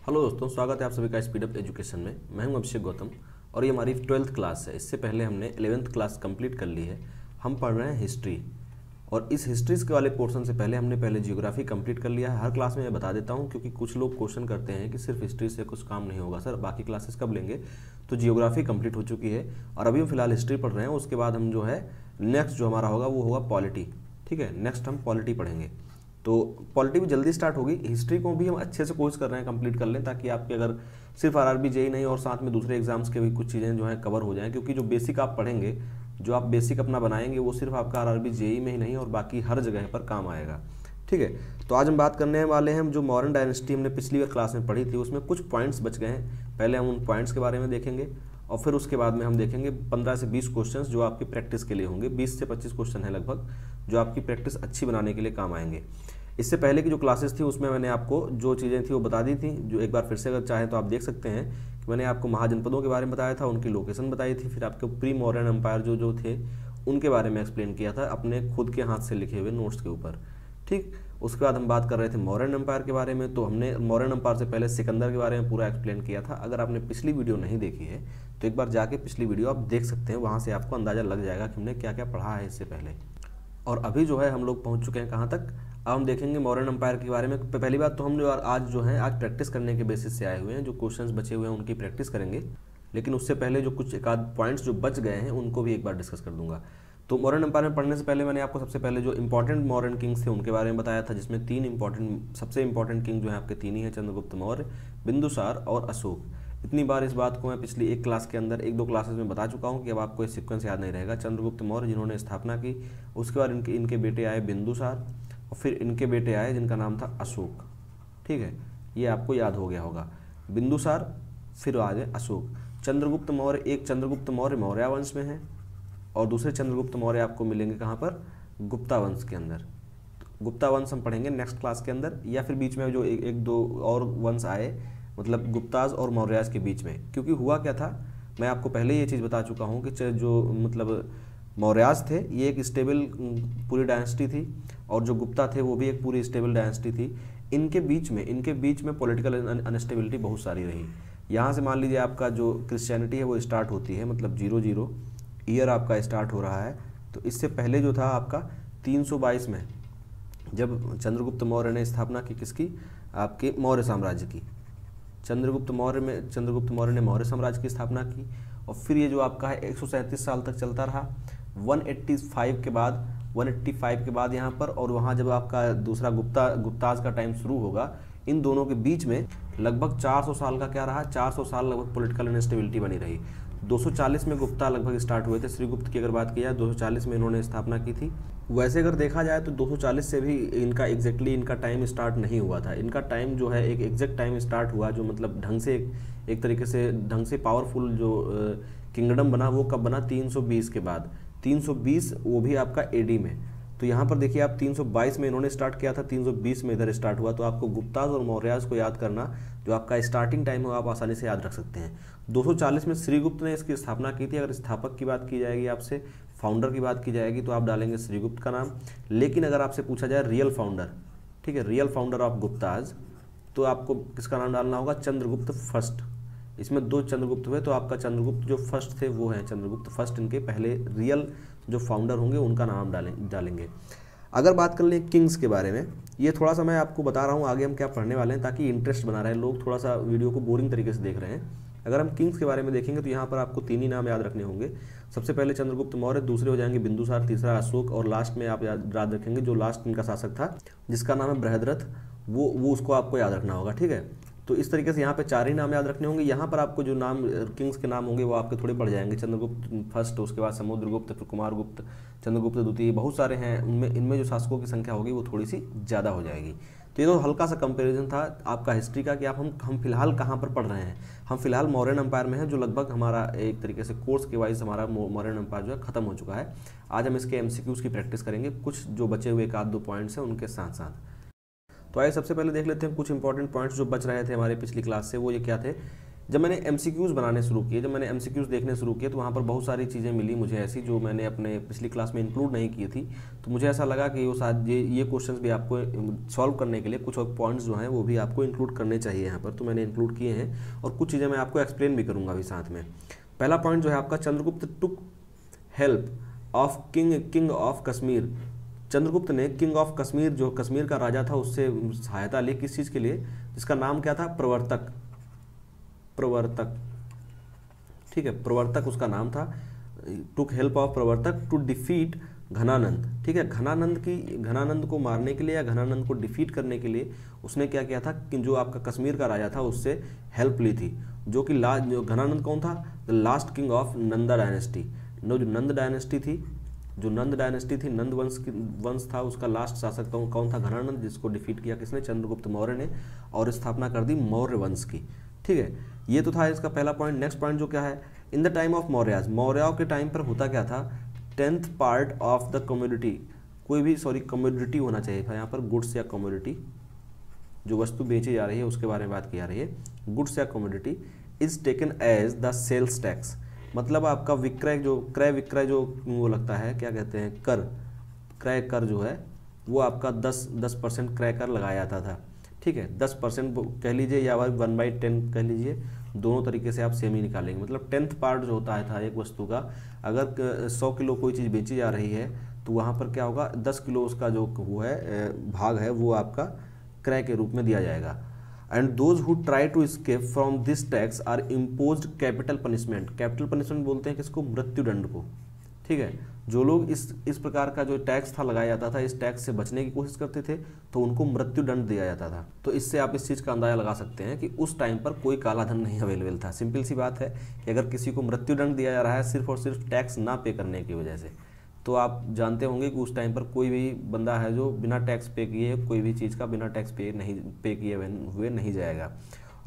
Hello दोस्तों, स्वागत है आप सभी का स्पीडअप एजुकेशन में। मैं हूं अभिषेक गौतम और ये हमारी 12th क्लास है। इससे पहले हमने 11th क्लास कंप्लीट कर ली है। हम पढ़ रहे हैं हिस्ट्री और इस हिस्ट्रीज के वाले पोर्शन से पहले जियोग्राफी कंप्लीट कर लिया है। हर क्लास में मैं बता देता हूं क्योंकि कुछ लोग क्वेश्चन करते हैं कि सिर्फ हिस्ट्री से कुछ काम नहीं होगा सर, बाकी क्लासेस कब लेंगे। तो जियोग्राफी कंप्लीट हो चुकी है और अभी हम फिलहाल हिस्ट्री पढ़ रहे हैं। उसके बाद हम जो है नेक्स्ट जो हमारा होगा वो होगा पॉलिटी। ठीक है, नेक्स्ट हम पॉलिटी पढ़ेंगे। तो पॉलिटी भी जल्दी स्टार्ट होगी। हिस्ट्री को भी हम अच्छे से कोर्स कर रहे हैं, कंप्लीट कर लें ताकि आपके अगर सिर्फ आरआरबी जेई नहीं और साथ में दूसरे एग्जाम्स के भी कुछ चीज़ें जो हैं कवर हो जाएं। क्योंकि जो बेसिक आप पढ़ेंगे, जो आप बेसिक अपना बनाएंगे, वो सिर्फ आपका आरआरबी जेई में ही नहीं और बाकी हर जगह पर काम आएगा। ठीक है, तो आज हम बात करने वाले हैं जो मॉडर्न डायनेस्टी हमने पिछली बार क्लास में पढ़ी थी, उसमें कुछ पॉइंट्स बच गए हैं। पहले हम उन पॉइंट्स के बारे में देखेंगे और फिर उसके बाद में हम देखेंगे 15 से 20 क्वेश्चंस जो आपकी प्रैक्टिस के लिए होंगे। 20 से 25 क्वेश्चन है लगभग, जो आपकी प्रैक्टिस अच्छी बनाने के लिए काम आएंगे। इससे पहले की जो क्लासेस थी उसमें मैंने आपको जो चीज़ें थी वो बता दी थी, जो एक बार फिर से अगर चाहें तो आप देख सकते हैं कि मैंने आपको महाजनपदों के बारे में बताया था, उनकी लोकेशन बताई थी, फिर आपके प्री मॉडर्न एम्पायर जो थे उनके बारे में एक्सप्लेन किया था अपने खुद के हाथ से लिखे हुए नोट्स के ऊपर। ठीक, उसके बाद हम बात कर रहे थे मॉडर्न एम्पायर के बारे में। तो हमने मॉडर्न एम्पायर से पहले सिकंदर के बारे में पूरा एक्सप्लेन किया था। अगर आपने पिछली वीडियो नहीं देखी है तो एक बार जाके पिछली वीडियो आप देख सकते हैं, वहाँ से आपको अंदाज़ा लग जाएगा कि हमने क्या क्या पढ़ा है इससे पहले। और अभी जो है हम लोग पहुँच चुके हैं कहाँ तक, अब हम देखेंगे मॉडर्न एम्पायर के बारे में। पहली बात तो हम जो आज जो है आज प्रैक्टिस करने के बेसिस से आए हुए हैं, जो क्वेश्चंस बचे हुए हैं उनकी प्रैक्टिस करेंगे। लेकिन उससे पहले जो कुछ एक आध पॉइंट्स जो बच गए हैं उनको भी एक बार डिस्कस कर दूंगा। तो मॉडर्न एम्पायर में पढ़ने से पहले मैंने आपको सबसे पहले जो इंपॉर्टेंट मॉडर्न किंग्स थे उनके बारे में बताया था, जिसमें सबसे इंपॉर्टेंट किंग जो है आपके तीन ही हैं, चंद्रगुप्त मौर्य, बिंदुसार और अशोक। इतनी बार इस बात को मैं पिछली एक क्लास के अंदर एक दो क्लासेस में बता चुका हूँ कि अब आपको ये सीक्वेंस याद नहीं रहेगा। चंद्रगुप्त मौर्य जिन्होंने स्थापना की, उसके बाद इनके बेटे आए बिंदुसार और फिर इनके बेटे आए जिनका नाम था अशोक। ठीक है, ये आपको याद हो गया होगा। बिंदुसार फिर आ गए अशोक। चंद्रगुप्त मौर्य, एक चंद्रगुप्त मौर्य मौर्य वंश में है और दूसरे चंद्रगुप्त मौर्य आपको मिलेंगे कहाँ पर, गुप्ता वंश के अंदर। गुप्ता वंश हम पढ़ेंगे नेक्स्ट क्लास के अंदर, या फिर बीच में जो एक दो और वंश आए, मतलब गुप्ताज और मौर्याज के बीच में। क्योंकि हुआ क्या था, मैं आपको पहले ये चीज़ बता चुका हूँ कि जो मतलब मौर्याज थे ये एक स्टेबल पूरी डायनेस्टी थी और जो गुप्ता थे वो भी एक पूरी स्टेबल डायनेस्टी थी। इनके बीच में पॉलिटिकल अनस्टेबिलिटी बहुत सारी रही। यहाँ से मान लीजिए आपका जो क्रिश्चियनिटी है वो स्टार्ट होती है, मतलब 00 ईयर आपका स्टार्ट हो रहा है। तो इससे पहले जो था आपका 322 में जब चंद्रगुप्त मौर्य ने स्थापना की, किसकी, आपके मौर्य साम्राज्य की। चंद्रगुप्त मौर्य ने मौर्य साम्राज्य की स्थापना की और फिर ये जो आपका है 137 साल तक चलता रहा। 185 के बाद यहाँ पर, और वहाँ जब आपका दूसरा गुप्ताज का टाइम शुरू होगा, इन दोनों के बीच में लगभग 400 साल का क्या रहा, 400 साल लगभग पॉलिटिकल इनस्टेबिलिटी बनी रही। 240 में गुप्ता लगभग स्टार्ट हुए थे। श्रीगुप्त की अगर बात की जाए 240 में इन्होंने स्थापना की थी। वैसे अगर देखा जाए तो 240 से भी इनका एग्जैक्टली इनका टाइम स्टार्ट नहीं हुआ था। इनका टाइम जो है एक एग्जैक्ट टाइम स्टार्ट हुआ जो मतलब ढंग से एक तरीके से ढंग से पावरफुल जो किंगडम बना वो कब बना, 320 के बाद। 320 वो भी आपका एडी में। तो यहाँ पर देखिए आप 322 में इन्होंने स्टार्ट किया था, 320 में इधर स्टार्ट हुआ। तो आपको गुप्ताज और मौर्याज को याद करना, जो आपका स्टार्टिंग टाइम हो आप आसानी से याद रख सकते हैं। 240 में श्रीगुप्त ने इसकी स्थापना की थी। अगर स्थापक की बात की जाएगी, आपसे फाउंडर की बात की जाएगी, तो आप डालेंगे श्रीगुप्त का नाम। लेकिन अगर आपसे पूछा जाए रियल फाउंडर, ठीक है, रियल फाउंडर ऑफ गुप्ताज, तो आपको किसका नाम डालना होगा, चंद्रगुप्त फर्स्ट। इसमें दो चंद्रगुप्त हुए तो आपका चंद्रगुप्त जो फर्स्ट थे वो हैं चंद्रगुप्त फर्स्ट। इनके पहले रियल जो फाउंडर होंगे उनका नाम डालेंगे। अगर बात कर लें किंग्स के बारे में, ये थोड़ा सा मैं आपको बता रहा हूँ आगे हम क्या पढ़ने वाले हैं ताकि इंटरेस्ट बना रहे। लोग थोड़ा सा वीडियो को बोरिंग तरीके से देख रहे हैं। अगर हम किंग्स के बारे में देखेंगे तो यहाँ पर आपको तीन ही नाम याद रखने होंगे। सबसे पहले चंद्रगुप्त मौर्य, दूसरे हो जाएंगे बिंदुसार, तीसरा अशोक और लास्ट में आप याद रखेंगे जो लास्ट इनका शासक था जिसका नाम है बृहद्रथ, वो उसको आपको याद रखना होगा। ठीक है, तो इस तरीके से यहाँ पे चार ही नाम याद रखने होंगे। यहाँ पर आपको जो नाम किंग्स के नाम होंगे वो आपके थोड़े बढ़ जाएंगे। चंद्रगुप्त फर्स्ट, उसके बाद समुद्रगुप्त, फिर कुमारगुप्त, चंद्रगुप्त द्वितीय, बहुत सारे हैं। इनमें जो शासकों की संख्या होगी वो थोड़ी सी ज़्यादा हो जाएगी। तो ये तो हल्का सा कंपैरिजन था आपका हिस्ट्री का कि आप हम फिलहाल कहाँ पर पढ़ रहे हैं। हम फिलहाल मौर्यन एम्पायर में हैं, जो लगभग हमारा एक तरीके से कोर्स के वाइज हमारा मौर्यन एम्पायर जो है खत्म हो चुका है। आज हम इसके MCQs की प्रैक्टिस करेंगे, कुछ जो बचे हुए एक आध दो पॉइंट्स हैं उनके साथ साथ। तो आइए सबसे पहले देख लेते हैं कुछ इंपॉर्टेंट पॉइंट्स जो बच रहे थे हमारे पिछली क्लास से। वो ये क्या थे, जब मैंने एमसीक्यूज़ बनाने शुरू किए, जब मैंने एमसीक्यूज़ देखने शुरू किए, तो वहाँ पर बहुत सारी चीज़ें मिली मुझे ऐसी जो मैंने अपने पिछली क्लास में इंक्लूड नहीं की थी। तो मुझे ऐसा लगा कि वो शायद ये क्वेश्चंस भी आपको सॉल्व करने के लिए कुछ और पॉइंट्स जो हैं वो भी आपको इंक्लूड करने चाहिए यहाँ पर, तो मैंने इंक्लूड किए हैं और कुछ चीज़ें मैं आपको एक्सप्लेन भी करूँगा अभी साथ में। पहला पॉइंट जो है आपका, Chandragupta took help of king of Kashmir. Chandragupta ने किंग ऑफ कश्मीर, जो कश्मीर का राजा था, उससे सहायता ली। किस चीज़ के लिए? जिसका नाम क्या था? प्रवर्तक। प्रवर्तक, ठीक है, प्रवर्तक उसका नाम था। टुक हेल्प ऑफ प्रवर्तक टू डिफीट घनानंद, ठीक है। घनानंद को मारने के लिए या घनानंद को डिफीट करने के लिए उसने क्या किया था कि जो आपका कश्मीर का राजा था उससे हेल्प ली थी, जो कि जो घनानंद कौन था? The last king of Nanda dynasty. जो नंद डायनेस्टी थी, नंद वंश था, उसका लास्ट शासक कौन था? घनानंद, जिसको डिफीट किया किसने? चंद्रगुप्त मौर्य ने, और स्थापना कर दी मौर्य वंश की, ठीक है। ये तो था इसका पहला पॉइंट। नेक्स्ट पॉइंट जो क्या है, in the time of Mauryas, मौर्यों के टाइम पर होता क्या था? 10th part of the commodity, कोई भी कम्योडिटी होना चाहिए था यहाँ पर, गुड्स या कम्योडिटी, जो वस्तु बेची जा रही है उसके बारे में बात की जा रही है। गुड्स या commodity is taken as the sales tax, मतलब आपका क्रय विक्रय जो वो लगता है, क्या कहते हैं, कर, क्रय कर जो है वो आपका 10% क्रय कर लगाया जाता था, ठीक है। 10% कह लीजिए या 1/10 कह लीजिए, दोनों तरीके से आप सेम ही निकालेंगे। मतलब 10th पार्ट जो होता है था एक वस्तु का, अगर 100 किलो कोई चीज़ बेची जा रही है तो वहाँ पर क्या होगा, 10 किलो उसका जो वो है भाग है वो आपका क्रय के रूप में दिया जाएगा। And those who try to escape from this tax are imposed capital punishment. Capital punishment बोलते हैं किसको? मृत्युदंड को, ठीक है। जो लोग इस प्रकार का जो टैक्स था लगाया जाता था, इस टैक्स से बचने की कोशिश करते थे तो उनको मृत्युदंड दिया जाता था। तो इससे आप इस चीज़ का अंदाजा लगा सकते हैं कि उस टाइम पर कोई काला धन नहीं अवेलेबल था। सिंपल सी बात है कि अगर किसी को मृत्युदंड दिया जा रहा है सिर्फ और सिर्फ टैक्स ना पे करने की वजह से, तो आप जानते होंगे कि उस टाइम पर कोई भी बंदा है जो बिना टैक्स पे किए कोई भी चीज़ का बिना टैक्स पे किए हुए नहीं जाएगा।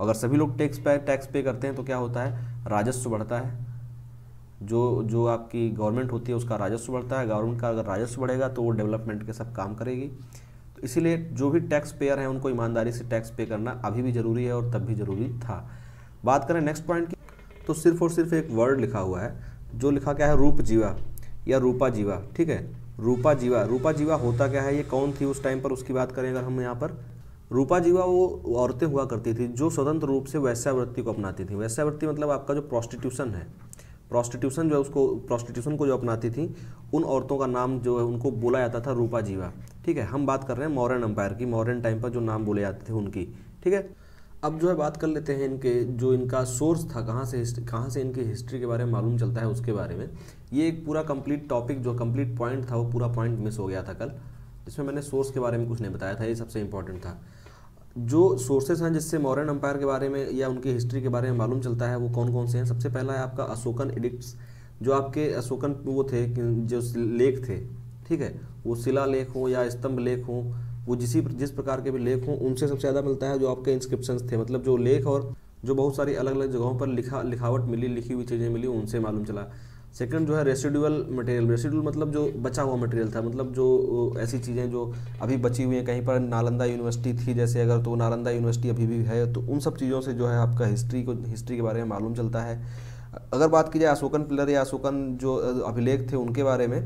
अगर सभी लोग टैक्स पे करते हैं तो क्या होता है? राजस्व बढ़ता है। जो आपकी गवर्नमेंट होती है उसका राजस्व बढ़ता है। गवर्नमेंट का अगर राजस्व बढ़ेगा तो वो डेवलपमेंट के सब काम करेगी। तो इसीलिए जो भी टैक्स पेयर हैं उनको ईमानदारी से टैक्स पे करना अभी भी ज़रूरी है और तब भी ज़रूरी था। बात करें नेक्स्ट पॉइंट की, तो सिर्फ और सिर्फ एक वर्ड लिखा हुआ है, जो लिखा क्या है? रूप जीवा या रूपा जीवा, ठीक है। रूपा जीवा होता क्या है? ये कौन थी उस टाइम पर, उसकी बात करें अगर हम यहाँ पर, रूपा जीवा वो औरतें हुआ करती थी जो स्वतंत्र रूप से वैश्यावृत्ति को अपनाती थी। वैश्यावृत्ति मतलब आपका जो प्रोस्टिट्यूशन है, प्रोस्टिट्यूशन को जो अपनाती थी, उन औरतों का नाम जो है उनको बोला जाता था रूपा जीवा, ठीक है। हम बात कर रहे हैं मौर्यन एम्पायर की, मौर्यन टाइम पर जो नाम बोले जाते थे उनकी, ठीक है। अब जो है बात कर लेते हैं इनके जो इनका सोर्स था, कहाँ से इनकी हिस्ट्री के बारे में मालूम चलता है उसके बारे में। ये एक पूरा कंप्लीट टॉपिक, जो कंप्लीट पॉइंट था वो पूरा पॉइंट मिस हो गया था कल, जिसमें मैंने सोर्स के बारे में कुछ नहीं बताया था। ये सबसे इंपॉर्टेंट था। जो सोर्सेस हैं जिससे मौर्यन एम्पायर के बारे में या उनकी हिस्ट्री के बारे में मालूम चलता है वो कौन कौन से हैं? सबसे पहला है आपका अशोकन एडिक्ट्स। जो आपके अशोकन वो थे जो लेख थे, ठीक है, वो शिला लेख हो या स्तंभ लेख हो, वो जिस प्रकार के भी लेख हों उनसे सबसे ज़्यादा मिलता है जो आपके इंस्क्रिप्शंस थे, मतलब जो लेख और जो बहुत सारी अलग अलग जगहों पर लिखावट मिली, लिखी हुई चीज़ें मिली, उनसे मालूम चला। सेकंड जो है रेसिडुअल मटेरियल। रेसिडुअल मतलब जो बचा हुआ मटेरियल था, मतलब जो ऐसी चीज़ें जो अभी बची हुई हैं, कहीं पर नालंदा यूनिवर्सिटी थी जैसे, अगर तो नालंदा यूनिवर्सिटी अभी भी है, तो उन सब चीज़ों से जो है आपका हिस्ट्री के बारे में मालूम चलता है। अगर बात की जाए अशोकन पिलर या अशोकन जो अभिलेख थे उनके बारे में,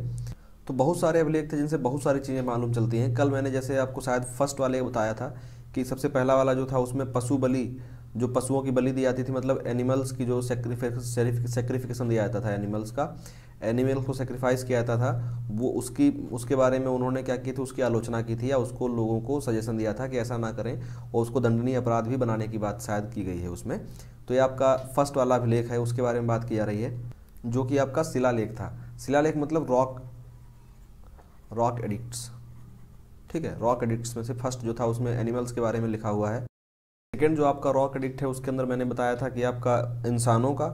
तो बहुत सारे अभिलेख थे जिनसे बहुत सारी चीज़ें मालूम चलती हैं। कल मैंने जैसे आपको शायद फर्स्ट वाले बताया था कि सबसे पहला वाला जो था उसमें पशु बलि, जो पशुओं की बलि दी जाती थी, मतलब एनिमल्स की जो सेक्रिफिकेशन दिया जाता था, एनिमल को सेक्रीफाइस किया जाता था, वो उसके बारे में उन्होंने क्या की थी, उसकी आलोचना की थी या उसको लोगों को सजेशन दिया था कि ऐसा ना करें, और उसको दंडनीय अपराध भी बनाने की बात शायद की गई है उसमें। तो ये आपका फर्स्ट वाला अभिलेख है, उसके बारे में बात की जा रही है, जो कि आपका शिलालेख था। शिलालेख मतलब रॉक एडिक्ट्स, ठीक है। रॉक एडिक्ट्स में से फर्स्ट जो था उसमें एनिमल्स के बारे में लिखा हुआ है। सेकेंड जो आपका रॉक एडिक्ट है उसके अंदर मैंने बताया था कि आपका इंसानों का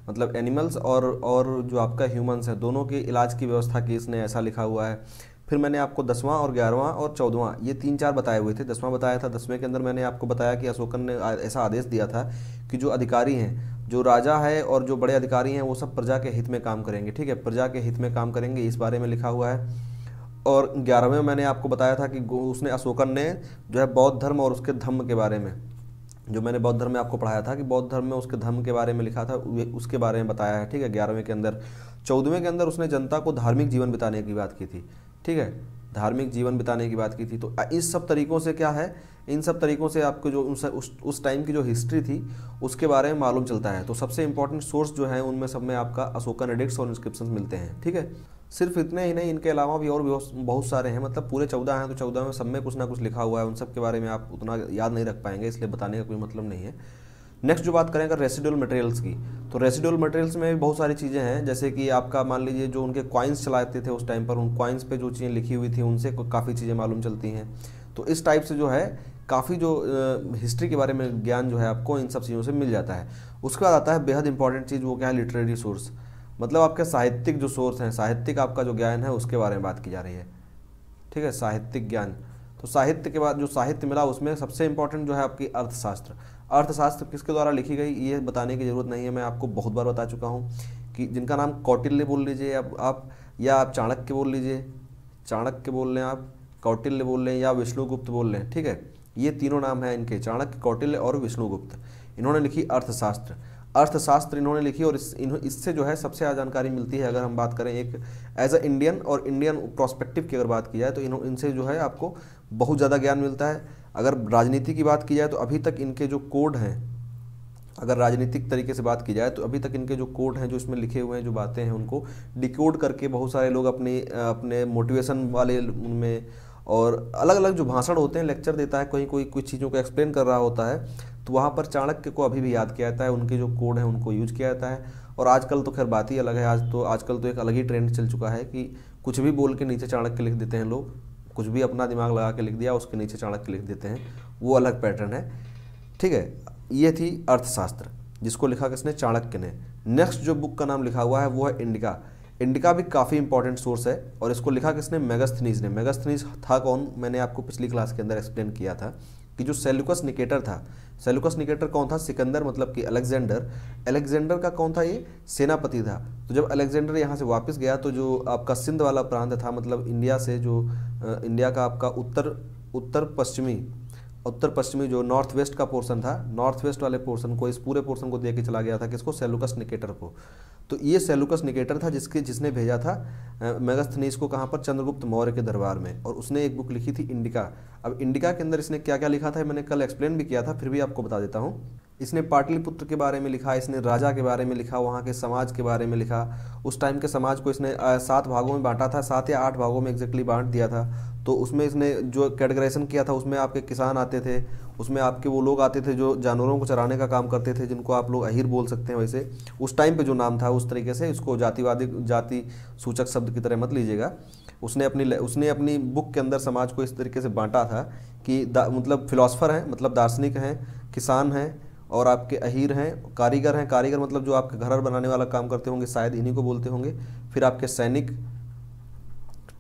मतलब एनिमल्स और जो आपका ह्यूमंस है दोनों के इलाज की व्यवस्था की इसने, ऐसा लिखा हुआ है। फिर मैंने आपको 10वां और 11वां और 14वां ये 3-4 बताए हुए थे। 10वां बताया था, 10वें के अंदर मैंने आपको बताया कि अशोकन ने ऐसा आदेश दिया था कि जो अधिकारी हैं, जो राजा है और जो बड़े अधिकारी हैं वो सब प्रजा के हित में काम करेंगे, ठीक है, प्रजा के हित में काम करेंगे, इस बारे में लिखा हुआ है। और 11वें मैंने आपको बताया था कि उसने अशोकन ने जो है बौद्ध धर्म और उसके धम्म के बारे में, जो मैंने बौद्ध धर्म में आपको पढ़ाया था कि बौद्ध धर्म में उसके धर्म के बारे में लिखा था, उसके बारे में बताया है, ठीक है। 11वें के अंदर 14वें के अंदर उसने जनता को धार्मिक जीवन बिताने की बात की थी, ठीक है, धार्मिक जीवन बिताने की बात की थी। तो इस सब तरीक़ों से क्या है, इन सब तरीक़ों से आपको जो उस टाइम की जो हिस्ट्री थी उसके बारे में मालूम चलता है। तो सबसे इंपॉर्टेंट सोर्स जो है उनमें सब में आपका अशोकन एडिक्ट्स और इंस्क्रिप्शंस मिलते हैं, ठीक है। सिर्फ इतने ही नहीं, इनके अलावा भी और बहुत सारे हैं, मतलब पूरे 14 हैं, तो 14 में सब में कुछ ना कुछ लिखा हुआ है। उन सब के बारे में आप उतना याद नहीं रख पाएंगे, इसलिए बताने का कोई मतलब नहीं है। नेक्स्ट जो बात करें अगर रेसिडुअल मटेरियल्स की, तो रेसिडुअल मटेरियल्स में भी बहुत सारी चीज़ें हैं, जैसे कि आपका मान लीजिए जो उनके कॉइन्स चलाते थे उस टाइम पर, उन कॉइन्स पे जो चीज़ें लिखी हुई थी उनसे काफ़ी चीज़ें मालूम चलती हैं। तो इस टाइप से जो है काफ़ी जो हिस्ट्री के बारे में ज्ञान जो है आपको इन सब चीज़ों से मिल जाता है। उसके बाद आता है बेहद इंपॉर्टेंट चीज़, वो क्या है, लिटरेरी सोर्स, मतलब आपके साहित्यिक जो सोर्स हैं, साहित्यिक आपका जो ज्ञान है उसके बारे में बात की जा रही है, ठीक है, साहित्यिक ज्ञान। तो साहित्य के बाद जो साहित्य मिला उसमें सबसे इंपॉर्टेंट जो है आपकी अर्थशास्त्र। अर्थशास्त्र किसके द्वारा लिखी गई ये बताने की ज़रूरत नहीं है, मैं आपको बहुत बार बता चुका हूँ कि जिनका नाम कौटिल्य बोल लीजिए आप, या आप चाणक्य बोल लीजिए, चाणक्य बोल लें आप, कौटिल्य बोल लें, या विष्णुगुप्त बोल लें, ठीक है, ये तीनों नाम हैं इनके, चाणक्य, कौटिल्य और विष्णुगुप्त। इन्होंने लिखी अर्थशास्त्र, अर्थशास्त्र इन्होंने लिखी, और इससे जो है सबसे ज़्यादा जानकारी मिलती है। अगर हम बात करें एक एज अ इंडियन और इंडियन प्रोस्पेक्टिव की अगर बात की जाए तो इनसे जो है आपको बहुत ज़्यादा ज्ञान मिलता है। अगर राजनीति की बात की जाए तो अभी तक इनके जो कोड हैं, अगर राजनीतिक तरीके से बात की जाए तो अभी तक इनके जो कोड हैं, जो इसमें लिखे हुए हैं, जो बातें हैं, उनको डिकोड करके बहुत सारे लोग अपने मोटिवेशन वाले उनमें, और अलग अलग जो भाषण होते हैं, लेक्चर देता है, कोई कोई कुछ चीज़ों को एक्सप्लेन कर रहा होता है, तो वहाँ पर चाणक्य को अभी भी याद किया जाता है, उनके जो कोड हैं उनको यूज किया जाता है। और आजकल तो खैर बात ही अलग है, आजकल तो एक अलग ही ट्रेंड चल चुका है कि कुछ भी बोल के नीचे चाणक्य लिख देते हैं लोग, कुछ भी अपना दिमाग लगा के लिख दिया उसके नीचे चाणक्य लिख देते हैं, वो अलग पैटर्न है, ठीक है। ये थी अर्थशास्त्र, जिसको लिखा किसने, चाणक्य ने। नेक्स्ट जो बुक का नाम लिखा हुआ है वो है इंडिका। इंडिका भी काफ़ी इंपॉर्टेंट सोर्स है, और इसको लिखा किसने, मेगास्थनीज ने। मेगास्थनीज था कौन, मैंने आपको पिछली क्लास के अंदर एक्सप्लेन किया था कि जो सेल्यूकस निकेटर था, सेल्यूकस निकेटर कौन था, सिकंदर मतलब कि अलेक्जेंडर का कौन था, ये सेनापति था। तो जब अलेक्जेंडर यहाँ से वापस गया तो जो आपका सिंध वाला प्रांत था, मतलब इंडिया से जो इंडिया का आपका उत्तर पश्चिमी जो नॉर्थ वेस्ट का पोर्शन था, नॉर्थ वेस्ट वाले पोर्शन को, इस पूरे पोर्शन को दे के चला गया था किसको, सेल्यूकस निकेटर को। तो ये सेल्यूकस निकेटर था जिसने भेजा था मेगास्थनीज को कहाँ पर, चंद्रगुप्त मौर्य के दरबार में, और उसने एक बुक लिखी थी इंडिका। अब इंडिका के अंदर इसने क्या क्या लिखा था मैंने कल एक्सप्लेन भी किया था, फिर भी आपको बता देता हूँ। इसने पाटलिपुत्र के बारे में लिखा, इसने राजा के बारे में लिखा, वहाँ के समाज के बारे में लिखा। उस टाइम के समाज को इसने 7 भागों में बांटा था, 7 या 8 भागों में एग्जैक्टली बांट दिया था। तो उसमें इसने जो कैटेगराइजेशन किया था उसमें आपके किसान आते थे, उसमें आपके वो लोग आते थे जो जानवरों को चराने का काम करते थे, जिनको आप लोग अहीर बोल सकते हैं। वैसे उस टाइम पे जो नाम था उस तरीके से, इसको जाति सूचक शब्द की तरह मत लीजिएगा। उसने अपनी बुक के अंदर समाज को इस तरीके से बांटा था कि मतलब फिलॉसफर हैं, मतलब दार्शनिक हैं, किसान हैं, और आपके अहीर हैं, कारीगर हैं, कारीगर मतलब जो आपके घर बनाने वाला काम करते होंगे, शायद इन्हीं को बोलते होंगे, फिर आपके सैनिक,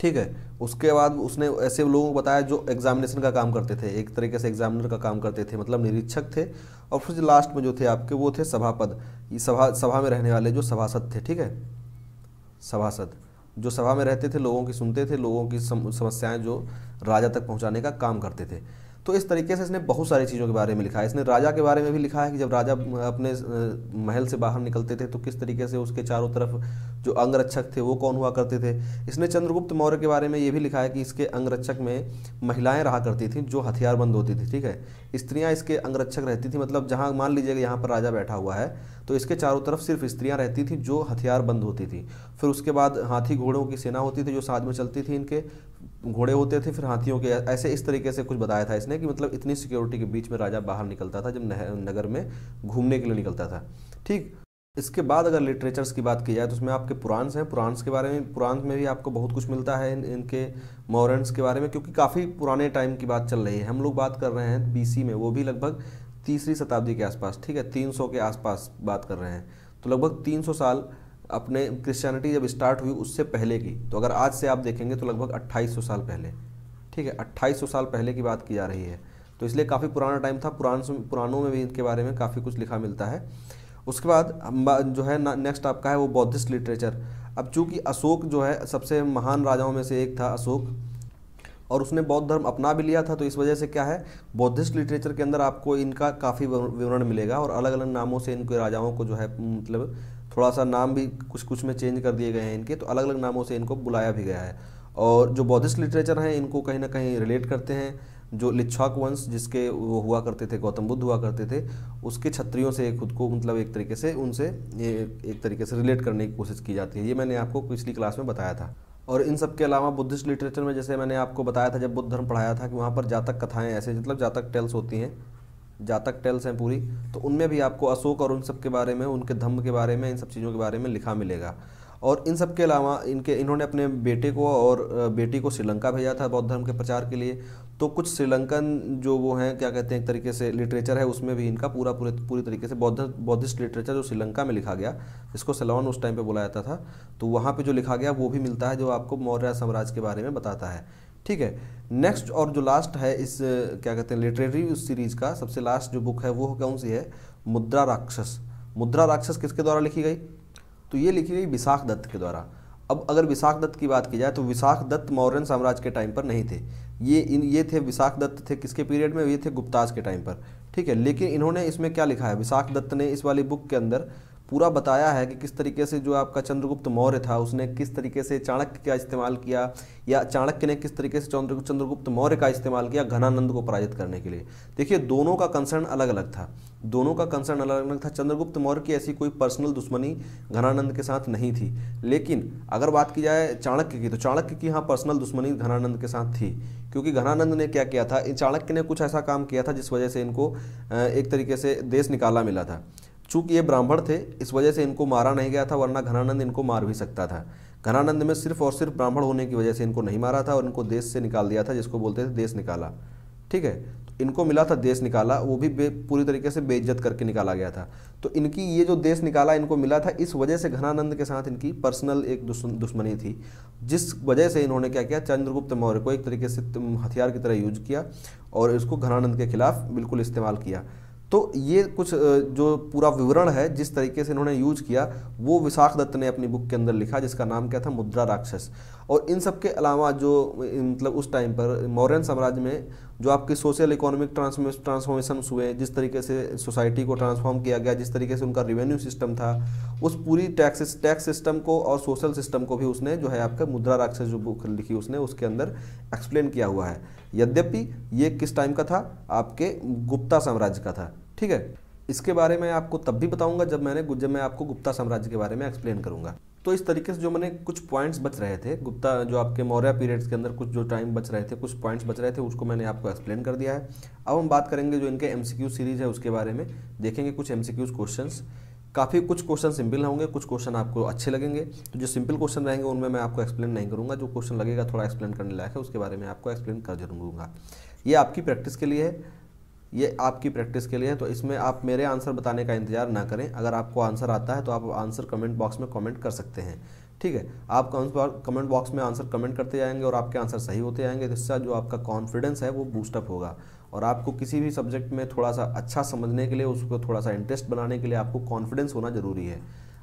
ठीक है। उसके बाद उसने ऐसे लोगों को बताया जो एग्जामिनेशन का काम करते थे, एक तरीके से एग्जामिनर का काम करते थे, मतलब निरीक्षक थे। और फिर लास्ट में जो थे आपके वो थे सभापद, ये सभा में रहने वाले जो सभासद थे, ठीक है, सभासद जो सभा में रहते थे, लोगों की सुनते थे, लोगों की समस्याएं जो राजा तक पहुंचाने का काम करते थे। तो इस तरीके से इसने बहुत सारी चीज़ों के बारे में लिखा है। इसने राजा के बारे में भी लिखा है कि जब राजा अपने महल से बाहर निकलते थे तो किस तरीके से उसके चारों तरफ जो अंगरक्षक थे वो कौन हुआ करते थे। इसने चंद्रगुप्त मौर्य के बारे में ये भी लिखा है कि इसके अंगरक्षक में महिलाएं रहा करती थी जो हथियारबंद होती थी, ठीक है। स्त्रियां इसके अंगरक्षक रहती थी, मतलब जहाँ मान लीजिएगा यहाँ पर राजा बैठा हुआ है तो इसके चारों तरफ सिर्फ स्त्रियां रहती थी जो हथियारबंद होती थी। फिर उसके बाद हाथी घोड़ों की सेना होती थी जो साथ में चलती थी, इनके घोड़े होते थे, फिर हाथियों के, ऐसे इस तरीके से कुछ बताया था इसने कि मतलब इतनी सिक्योरिटी के बीच में राजा बाहर निकलता था जब नगर में घूमने के लिए निकलता था, ठीक। इसके बाद अगर लिटरेचर्स की बात की जाए तो उसमें आपके पुराण्स हैं, पुराण्स के बारे में, पुराण में भी आपको बहुत कुछ मिलता है इनके मौर्यंस के बारे में, क्योंकि काफ़ी पुराने टाइम की बात चल रही है। हम लोग बात कर रहे हैं BC में, वो भी लगभग 3री शताब्दी के आसपास, ठीक है, 300 के आसपास बात कर रहे हैं। तो लगभग 300 साल अपने क्रिश्चियनिटी जब स्टार्ट हुई उससे पहले की, तो अगर आज से आप देखेंगे तो लगभग 2800 साल पहले, ठीक है, 2800 साल पहले की बात की जा रही है। तो इसलिए काफ़ी पुराना टाइम था। पुराणों में भी इनके बारे में काफ़ी कुछ लिखा मिलता है। उसके बाद जो है नेक्स्ट आपका है वो बौद्धिस्ट लिटरेचर। अब चूँकि अशोक जो है सबसे महान राजाओं में से एक था अशोक, और उसने बौद्ध धर्म अपना भी लिया था। तो इस वजह से क्या है, बौद्धिस्ट लिटरेचर के अंदर आपको इनका काफ़ी विवरण मिलेगा और अलग अलग नामों से इनके राजाओं को जो है मतलब थोड़ा सा नाम भी कुछ कुछ में चेंज कर दिए गए हैं इनके, तो अलग अलग नामों से इनको बुलाया भी गया है। और जो बौद्धिस्ट लिटरेचर हैं इनको कहीं ना कहीं रिलेट करते हैं जो लिच्छाक वंश जिसके वो हुआ करते थे, गौतम बुद्ध हुआ करते थे, उसके क्षत्रियों से खुद को मतलब एक तरीके से उनसे एक तरीके से रिलेट करने की कोशिश की जाती है। ये मैंने आपको पिछली क्लास में बताया था। और इन सब के अलावा बुद्धिस्ट लिटरेचर में जैसे मैंने आपको बताया था जब बुद्ध धर्म पढ़ाया था कि वहाँ पर जातक कथाएँ ऐसे मतलब जातक टेल्स होती हैं, जातक टेल्स हैं पूरी, तो उनमें भी आपको अशोक और उन सब के बारे में, उनके धम्म के बारे में, इन सब चीज़ों के बारे में लिखा मिलेगा। और इन सब के अलावा इन्होंने अपने बेटे को और बेटी को श्रीलंका भेजा था बौद्ध धर्म के प्रचार के लिए। तो कुछ श्रीलंकन जो वो हैं क्या कहते हैं एक तरीके से लिटरेचर है, उसमें भी इनका पूरी तरीके से बौद्धिस्ट लिटरेचर जो श्रीलंका में लिखा गया, जिसको सेलोन उस टाइम पे बुलाया जाता था, तो वहाँ पे जो लिखा गया वो भी मिलता है जो आपको मौर्य साम्राज्य के बारे में बताता है। ठीक है, नेक्स्ट और जो लास्ट है इस क्या कहते हैं लिटरेरी सीरीज का सबसे लास्ट जो बुक है वो कौन सी है, मुद्रा राक्षस। मुद्रा राक्षस किसके द्वारा लिखी गई, तो ये लिखी गई विशाख दत्त के द्वारा। अब अगर विशाख दत्त की बात की जाए तो विशाख दत्त मौर्य साम्राज्य के टाइम पर नहीं थे, ये थे विशाख दत्त थे किसके पीरियड में, ये थे गुप्ताज के टाइम पर। ठीक है, लेकिन इन्होंने इसमें क्या लिखा है, विशाख दत्त ने इस वाली बुक के अंदर पूरा बताया है कि किस तरीके से जो आपका चंद्रगुप्त मौर्य था उसने किस तरीके से चाणक्य का इस्तेमाल किया, या चाणक्य ने किस तरीके से चंद्रगुप्त मौर्य का इस्तेमाल किया घनानंद को पराजित करने के लिए। देखिए दोनों का कंसर्न अलग अलग था, दोनों का कंसर्न अलग अलग था। चंद्रगुप्त मौर्य की ऐसी कोई पर्सनल दुश्मनी घनानंद के साथ नहीं थी, लेकिन अगर बात की जाए चाणक्य की तो चाणक्य की हाँ पर्सनल दुश्मनी घनानंद के साथ थी, क्योंकि घनानंद ने क्या किया था, चाणक्य ने कुछ ऐसा काम किया था जिस वजह से इनको एक तरीके से देश निकाला मिला था। चूंकि ये ब्राह्मण थे इस वजह से इनको मारा नहीं गया था, वरना घनानंद इनको मार भी सकता था। घनानंद में सिर्फ और सिर्फ ब्राह्मण होने की वजह से इनको नहीं मारा था और इनको देश से निकाल दिया था, जिसको बोलते थे देश निकाला। ठीक है, तो इनको मिला था देश निकाला, वो भी पूरी तरीके से बेइज्जत करके निकाला गया था। तो इनकी ये जो देश निकाला इनको मिला था, इस वजह से घनानंद के साथ इनकी पर्सनल एक दुश्मनी थी, जिस वजह से इन्होंने क्या किया, चंद्रगुप्त मौर्य को एक तरीके से हथियार की तरह यूज किया और इसको घनानंद के खिलाफ बिल्कुल इस्तेमाल किया। तो ये कुछ जो पूरा विवरण है जिस तरीके से इन्होंने यूज किया वो विशाख दत्त ने अपनी बुक के अंदर लिखा, जिसका नाम क्या था, मुद्रा राक्षस। और इन सब के अलावा जो मतलब उस टाइम पर मौर्य साम्राज्य में जो आपके सोशल इकोनॉमिक ट्रांसफॉर्मेशन हुए, जिस तरीके से सोसाइटी को ट्रांसफॉर्म किया गया, जिस तरीके से उनका रेवेन्यू सिस्टम था, उस पूरी टैक्स सिस्टम को और सोशल सिस्टम को भी उसने जो है आपका मुद्रा राक्षस जो बुक लिखी उसने उसके अंदर एक्सप्लेन किया हुआ है। यद्यपि ये किस टाइम का था, आपके गुप्ता साम्राज्य का था। ठीक है, इसके बारे में आपको तब भी बताऊंगा जब मैं आपको गुप्ता साम्राज्य के बारे में एक्सप्लेन करूंगा। तो इस तरीके से जो मैंने कुछ पॉइंट्स बच रहे थे गुप्ता जो आपके मौर्य पीरियड्स के अंदर कुछ जो टाइम बच रहे थे, कुछ पॉइंट्स बच रहे थे, उसको मैंने आपको एक्सप्लेन कर दिया है। अब हम बात करेंगे जो इनके एमसीक्यू सीरीज है उसके बारे में, देखेंगे कुछ एमसीक्यू क्वेश्चंस। काफ़ी कुछ क्वेश्चन सिंपल होंगे, कुछ क्वेश्चन आपको अच्छे लगेंगे। तो जो सिंपल क्वेश्चन रहेंगे उनमें मैं आपको एक्सप्लेन नहीं करूँगा, जो क्वेश्चन लगेगा थोड़ा एक्सप्लेन करने लायक है उसके बारे में आपको एक्सप्लेन कर जरूर दूँगा। ये आपकी प्रैक्टिस के लिए है, ये आपकी प्रैक्टिस के लिए है। तो इसमें आप मेरे आंसर बताने का इंतजार ना करें, अगर आपको आंसर आता है तो आप आंसर कमेंट बॉक्स में कमेंट कर सकते हैं। ठीक है, आप कमेंट बॉक्स में आंसर कमेंट करते जाएंगे और आपके आंसर सही होते जाएंगे, जिससे जो आपका कॉन्फिडेंस है वो बूस्टअप होगा। और आपको किसी भी सब्जेक्ट में थोड़ा सा अच्छा समझने के लिए, उसको थोड़ा सा इंटरेस्ट बनाने के लिए आपको कॉन्फिडेंस होना जरूरी है।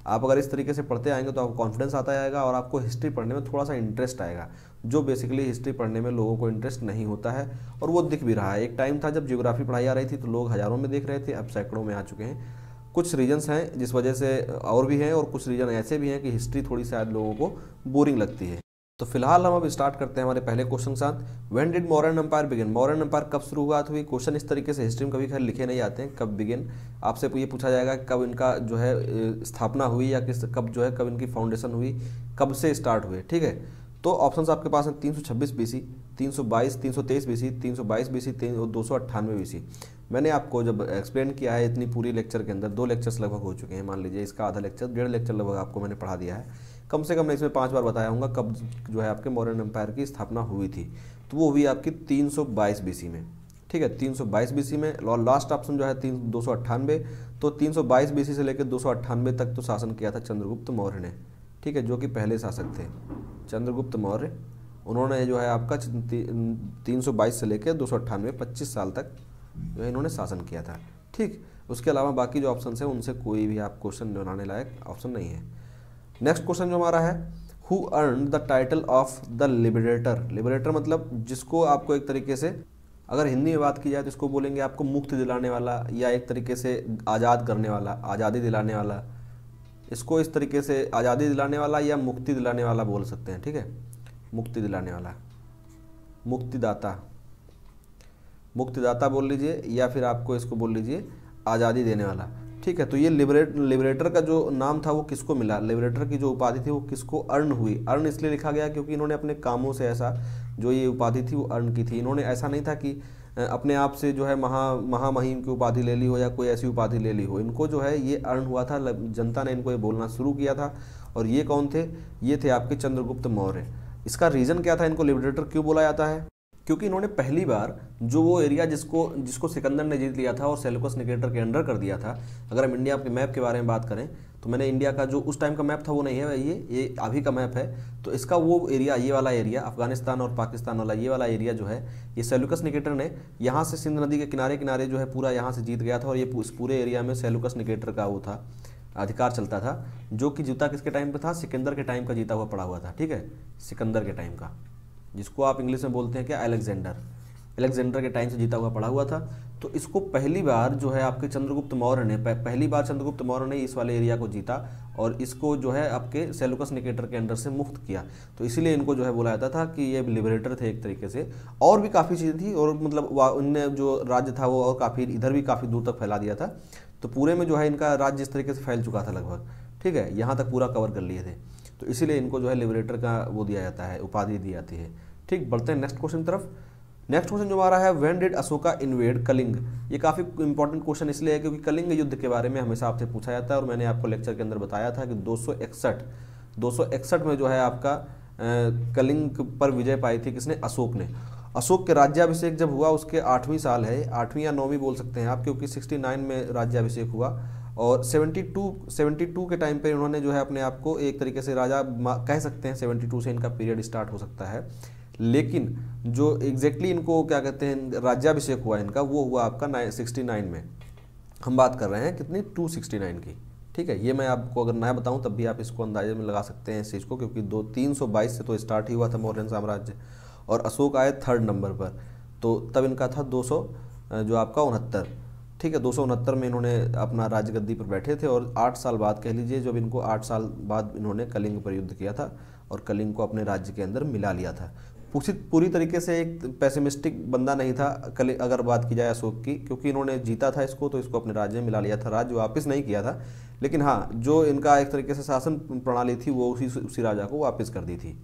आप अगर इस तरीके से पढ़ते आएंगे तो आपको कॉन्फिडेंस आता जाएगा और आपको हिस्ट्री पढ़ने में थोड़ा सा इंटरेस्ट आएगा, जो बेसिकली हिस्ट्री पढ़ने में लोगों को इंटरेस्ट नहीं होता है, और वो दिख भी रहा है। एक टाइम था जब ज्योग्राफी पढ़ाई आ रही थी तो लोग हज़ारों में देख रहे थे, अब सैकड़ों में आ चुके हैं। कुछ रीजन्स हैं जिस वजह से और भी हैं, और कुछ रीजन ऐसे भी हैं कि हिस्ट्री थोड़ी शायद लोगों को बोरिंग लगती है। तो फिलहाल हम अब स्टार्ट करते हैं हमारे पहले क्वेश्चन के साथ। When did Mauryan empire begin, Mauryan empire कब शुरुआत हुई। क्वेश्चन इस तरीके से हिस्ट्री में कभी खैर लिखे नहीं आते हैं, कब बिगिन आपसे ये पूछा जाएगा कब इनका जो है स्थापना हुई, या कब इनकी फाउंडेशन हुई, कब से स्टार्ट हुए। ठीक है, तो ऑप्शंस आपके पास हैं 326 BC, 323 BC, 322 BC और 298 BC। मैंने आपको जब एक्सप्लेन किया है इतनी पूरी लेक्चर के अंदर 2 लेक्चर्स लगभग हो चुके हैं, मान लीजिए इसका आधा लेक्चर, 1.5 लेक्चर लगभग आपको मैंने पढ़ा दिया है। कम से कम मैं इसमें 5 बार बताया हूँ कब जो है आपके मौर्यन एम्पायर की स्थापना हुई थी, तो वो हुई आपकी 322 BC में। ठीक है, 322 BC में। लास्ट ऑप्शन जो है 298, तो 322 BC से लेकर 298 तक तो शासन किया था चंद्रगुप्त मौर्य ने। ठीक है, जो कि पहले शासक थे चंद्रगुप्त मौर्य, उन्होंने जो है आपका 322 से लेकर 298 25 साल तक जो है इन्होंने शासन किया था। ठीक, उसके अलावा बाकी जो ऑप्शन है उनसे कोई भी आप क्वेश्चन बनाने लायक ऑप्शन नहीं है। नेक्स्ट क्वेश्चन जो हमारा है, who earn the title of the liberator. Liberator मतलब जिसको आपको एक तरीके से, अगर हिंदी में बात की जाए तो इसको बोलेंगे आपको मुक्ति दिलाने वाला, या एक तरीके से आज़ाद करने वाला, आज़ादी दिलाने वाला। इसको इस तरीके से आज़ादी दिलाने वाला या मुक्ति दिलाने वाला बोल सकते हैं, ठीक है, मुक्ति दिलाने वाला, मुक्तिदाता, मुक्तिदाता बोल लीजिए, या फिर आपको इसको बोल लीजिए आज़ादी देने वाला, ठीक है। तो ये लिबरेटर का जो नाम था वो किसको मिला, लिबरेटर की जो उपाधि थी वो किसको अर्न हुई। अर्न इसलिए लिखा गया क्योंकि इन्होंने अपने कामों से ऐसा जो ये उपाधि थी वो अर्न की थी। इन्होंने ऐसा नहीं था कि अपने आप से जो है महामहिम की उपाधि ले ली हो या कोई ऐसी उपाधि ले ली हो। इनको जो है ये अर्न हुआ था, जनता ने इनको ये बोलना शुरू किया था। और ये कौन थे, ये थे आपके चंद्रगुप्त मौर्य। इसका रीज़न क्या था, इनको लिबरेटर क्यों बोला जाता है, क्योंकि इन्होंने पहली बार जो वो एरिया जिसको सिकंदर ने जीत लिया था और सेल्यूकस निकेटर के अंडर कर दिया था। अगर हम इंडिया के मैप के बारे में बात करें तो मैंने इंडिया का जो उस टाइम का मैप था वो नहीं है, ये अभी का मैप है। तो इसका वो एरिया, ये वाला एरिया, अफगानिस्तान और पाकिस्तान वाला ये वाला एरिया जो है, ये सेल्यूकस निकेटर ने यहाँ से सिंध नदी के किनारे किनारे जो है पूरा यहाँ से जीत गया था। और ये इस पूरे एरिया में सेल्यूकस निकेटर का वो था, अधिकार चलता था, जो कि जीता किसके टाइम पे था, सिकंदर के टाइम का जीता हुआ पड़ा हुआ था, ठीक है, सिकंदर के टाइम का, जिसको आप इंग्लिश में बोलते हैं क्या, अलेक्जेंडर के टाइम से जीता हुआ पड़ा हुआ था। तो इसको पहली बार जो है आपके चंद्रगुप्त मौर्य ने, पहली बार चंद्रगुप्त मौर्य ने इस वाले एरिया को जीता और इसको जो है आपके सेल्यूकस निकेटर के अंडर से मुक्त किया। तो इसीलिए इनको जो है बोला जाता था कि ये लिबरेटर थे एक तरीके से। और भी काफ़ी चीज़ें थी, और मतलब उनने जो राज्य था वो और काफ़ी इधर भी काफ़ी दूर तक फैला दिया था। तो पूरे में जो है इनका राज्य इस तरीके से फैल चुका था लगभग, ठीक है, यहाँ तक पूरा कवर कर लिए थे। तो इसीलिए इनको जो है लिबरेटर का वो दिया जाता है, उपाधि दी जाती है। ठीक, बढ़ते हैं नेक्स्ट क्वेश्चन की तरफ। नेक्स्ट क्वेश्चन जो हमारा है, when did Ashoka invade Kalinga. ये काफ़ी इंपॉर्टेंट क्वेश्चन इसलिए है क्योंकि कलिंग युद्ध के बारे में हमेशा आपसे पूछा जाता है। और मैंने आपको लेक्चर के अंदर बताया था कि 261 में जो है आपका कलिंग पर विजय पाई थी किसने, अशोक ने। अशोक के राज्याभिषेक जब हुआ उसके 8वीं साल है, 8वीं या 9वीं बोल सकते हैं आप, क्योंकि 69 में राज्याभिषेक हुआ और 72 के टाइम पे उन्होंने जो है अपने आप को एक तरीके से राजा कह सकते हैं। 72 से इनका पीरियड स्टार्ट हो सकता है, लेकिन जो एग्जैक्टली इनको क्या कहते हैं राज्याभिषेक हुआ इनका, वो हुआ आपका 69 में। हम बात कर रहे हैं कितनी, 269 की, ठीक है। ये मैं आपको अगर नया बताऊं तब भी आप इसको अंदाजे में लगा सकते हैं इस चीज़ को, क्योंकि 322 से तो स्टार्ट ही हुआ था मौर्यन साम्राज्य और अशोक आए 3rd नंबर पर, तो तब इनका था 200 जो आपका 69, ठीक है। 269 में इन्होंने अपना राजगद्दी पर बैठे थे और 8 साल बाद कह लीजिए, जब इनको 8 साल बाद इन्होंने कलिंग पर युद्ध किया था और कलिंग को अपने राज्य के अंदर मिला लिया था। पूरी तरीके से एक पैसिमिस्टिक बंदा नहीं था अगर बात की जाए अशोक की, क्योंकि इन्होंने जीता था इसको, तो इसको अपने राज्य में मिला लिया था। राज्य वापस नहीं किया था, लेकिन हाँ जो इनका एक तरीके से शासन प्रणाली थी वो उसी राजा को वापस कर दी थी।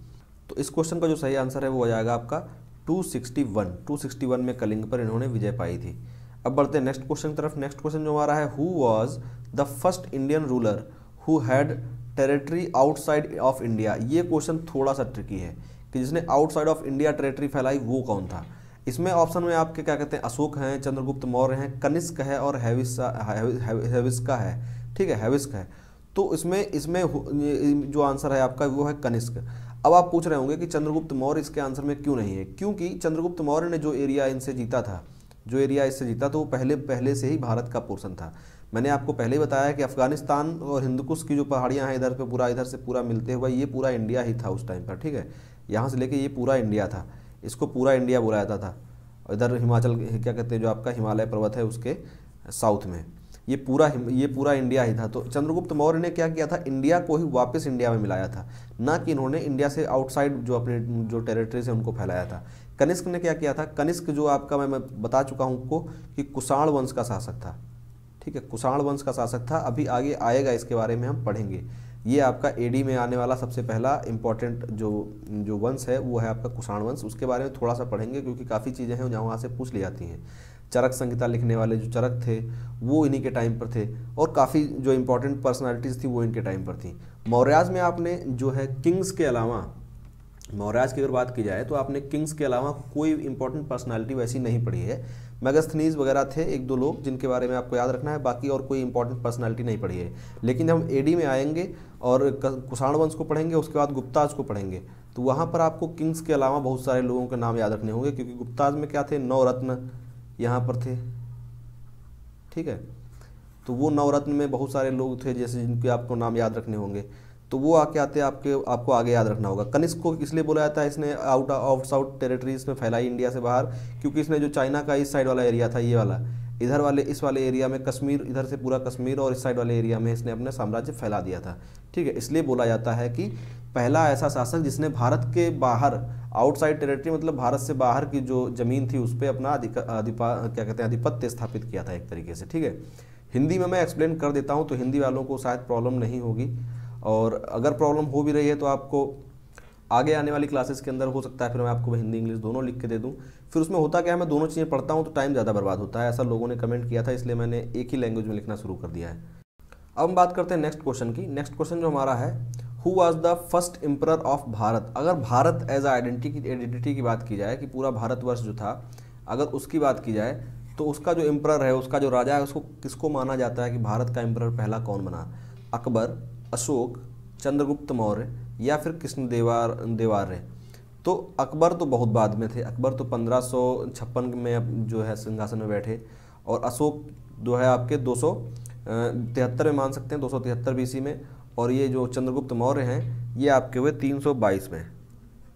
तो इस क्वेश्चन का जो सही आंसर है वो हो जाएगा आपका 261 में कलिंग पर इन्होंने विजय पाई थी। अब बढ़ते हैं नेक्स्ट क्वेश्चन की तरफ। नेक्स्ट क्वेश्चन जो हमारा है, who was the first Indian ruler who had territory outside of India. ये क्वेश्चन थोड़ा सा ट्रिकी है कि जिसने आउटसाइड ऑफ इंडिया टेरिटरी फैलाई वो कौन था। इसमें ऑप्शन में आपके क्या कहते हैं, अशोक हैं, चंद्रगुप्त मौर्य हैं, कनिष्क है और हैविस्का है, ठीक है, हैविस्क है। तो इसमें जो आंसर है आपका वो है कनिष्क। अब आप पूछ रहे होंगे कि चंद्रगुप्त मौर्य इसके आंसर में क्यों नहीं है, क्योंकि चंद्रगुप्त मौर्य ने जो एरिया इनसे जीता था, जो एरिया इससे जीता तो वो पहले से ही भारत का पोर्शन था। मैंने आपको पहले ही बताया कि अफगानिस्तान और हिंदुकुश की जो पहाड़ियाँ हैं इधर से पूरा मिलते हुए ये पूरा इंडिया ही था उस टाइम पर, ठीक है। यहाँ से लेके ये पूरा इंडिया था, इसको पूरा इंडिया बुलाया जाता था। और इधर हिमाचल क्या कहते हैं जो आपका हिमालय पर्वत है उसके साउथ में ये पूरा इंडिया ही था। तो चंद्रगुप्त मौर्य ने क्या किया था, इंडिया को ही वापस इंडिया में मिलाया था, ना कि इन्होंने इंडिया से आउटसाइड जो अपने जो टेरिटरीज है उनको फैलाया था। कनिष्क ने क्या किया था, कनिष्क जो आपका मैं बता चुका हूँ आपको कि कुषाण वंश का शासक था, ठीक है, कुषाण वंश का शासक था। अभी आगे आएगा इसके बारे में हम पढ़ेंगे। ये आपका एडी में आने वाला सबसे पहला इंपॉर्टेंट जो वंश है वो है आपका कुषाण वंश। उसके बारे में थोड़ा सा पढ़ेंगे क्योंकि काफ़ी चीज़ें हैं जहाँ वहाँ से पूछ ली जाती हैं। चरक संहिता लिखने वाले जो चरक थे वो इन्हीं के टाइम पर थे और काफ़ी जो इंपॉर्टेंट पर्सनालिटीज़ थी वो इनके टाइम पर थी। मौर्याज में आपने जो है किंग्स के अलावा, मौर्याज की अगर बात की जाए तो आपने किंग्स के अलावा कोई इंपॉर्टेंट पर्सनालिटी वैसी नहीं पढ़ी है। मेगास्थनीज वगैरह थे 1-2 लोग जिनके बारे में आपको याद रखना है, बाकी और कोई इंपॉर्टेंट पर्सनालिटी नहीं पढ़ी है। लेकिन हम एडी में आएंगे और कुषाण वंश को पढ़ेंगे, उसके बाद गुप्ताज को पढ़ेंगे, तो वहाँ पर आपको किंग्स के अलावा बहुत सारे लोगों के नाम याद रखने होंगे, क्योंकि गुप्ताज में क्या थे, 9 रत्न यहाँ पर थे, ठीक है। तो वो 9 रत्न में बहुत सारे लोग थे जैसे जिनके आपको नाम याद रखने होंगे, तो वो आके आते आपको आगे याद रखना होगा। कनिष्क को इसलिए बोला जाता है इसने आउट साउथ टेरिटरीज में फैलाई इंडिया से बाहर, क्योंकि इसने जो चाइना का इस साइड वाला एरिया था, ये वाला इधर वाले इस वाले एरिया में कश्मीर, इधर से पूरा कश्मीर और इस साइड वाले एरिया में इसने अपने साम्राज्य फैला दिया था। ठीक है, इसलिए बोला जाता है कि पहला ऐसा शासक जिसने भारत के बाहर आउटसाइड टेरिटरी मतलब भारत से बाहर की जो जमीन थी उस पर अपना आधिपत्य स्थापित किया था एक तरीके से। ठीक है, हिंदी में मैं एक्सप्लेन कर देता हूँ तो हिंदी वालों को शायद प्रॉब्लम नहीं होगी, और अगर प्रॉब्लम हो भी रही है तो आपको आगे आने वाली क्लासेस के अंदर हो सकता है फिर मैं आपको हिंदी इंग्लिश दोनों लिख के दे दूं। फिर उसमें होता क्या है, मैं दोनों चीज़ें पढ़ता हूं तो टाइम ज़्यादा बर्बाद होता है, ऐसा लोगों ने कमेंट किया था, इसलिए मैंने एक ही लैंग्वेज में लिखना शुरू कर दिया है। अब हम बात करते हैं नेक्स्ट क्वेश्चन की। नेक्स्ट क्वेश्चन जो हमारा है, who was the first emperor of Bharat. अगर भारत एज आइडेंटिटी की बात की जाए कि पूरा भारतवर्ष जो था, अगर उसकी बात की जाए तो उसका जो एम्परर है, उसका जो राजा है, उसको किसको माना जाता है कि भारत का एम्परर पहला कौन बना? अकबर, अशोक, चंद्रगुप्त मौर्य या फिर कृष्णदेवराय। तो अकबर तो बहुत बाद में थे, अकबर तो 1556 में जो है सिंहासन में बैठे, और अशोक जो है आपके 273 में मान सकते हैं, 273 BC में, और ये जो चंद्रगुप्त मौर्य हैं ये आपके हुए 322 में।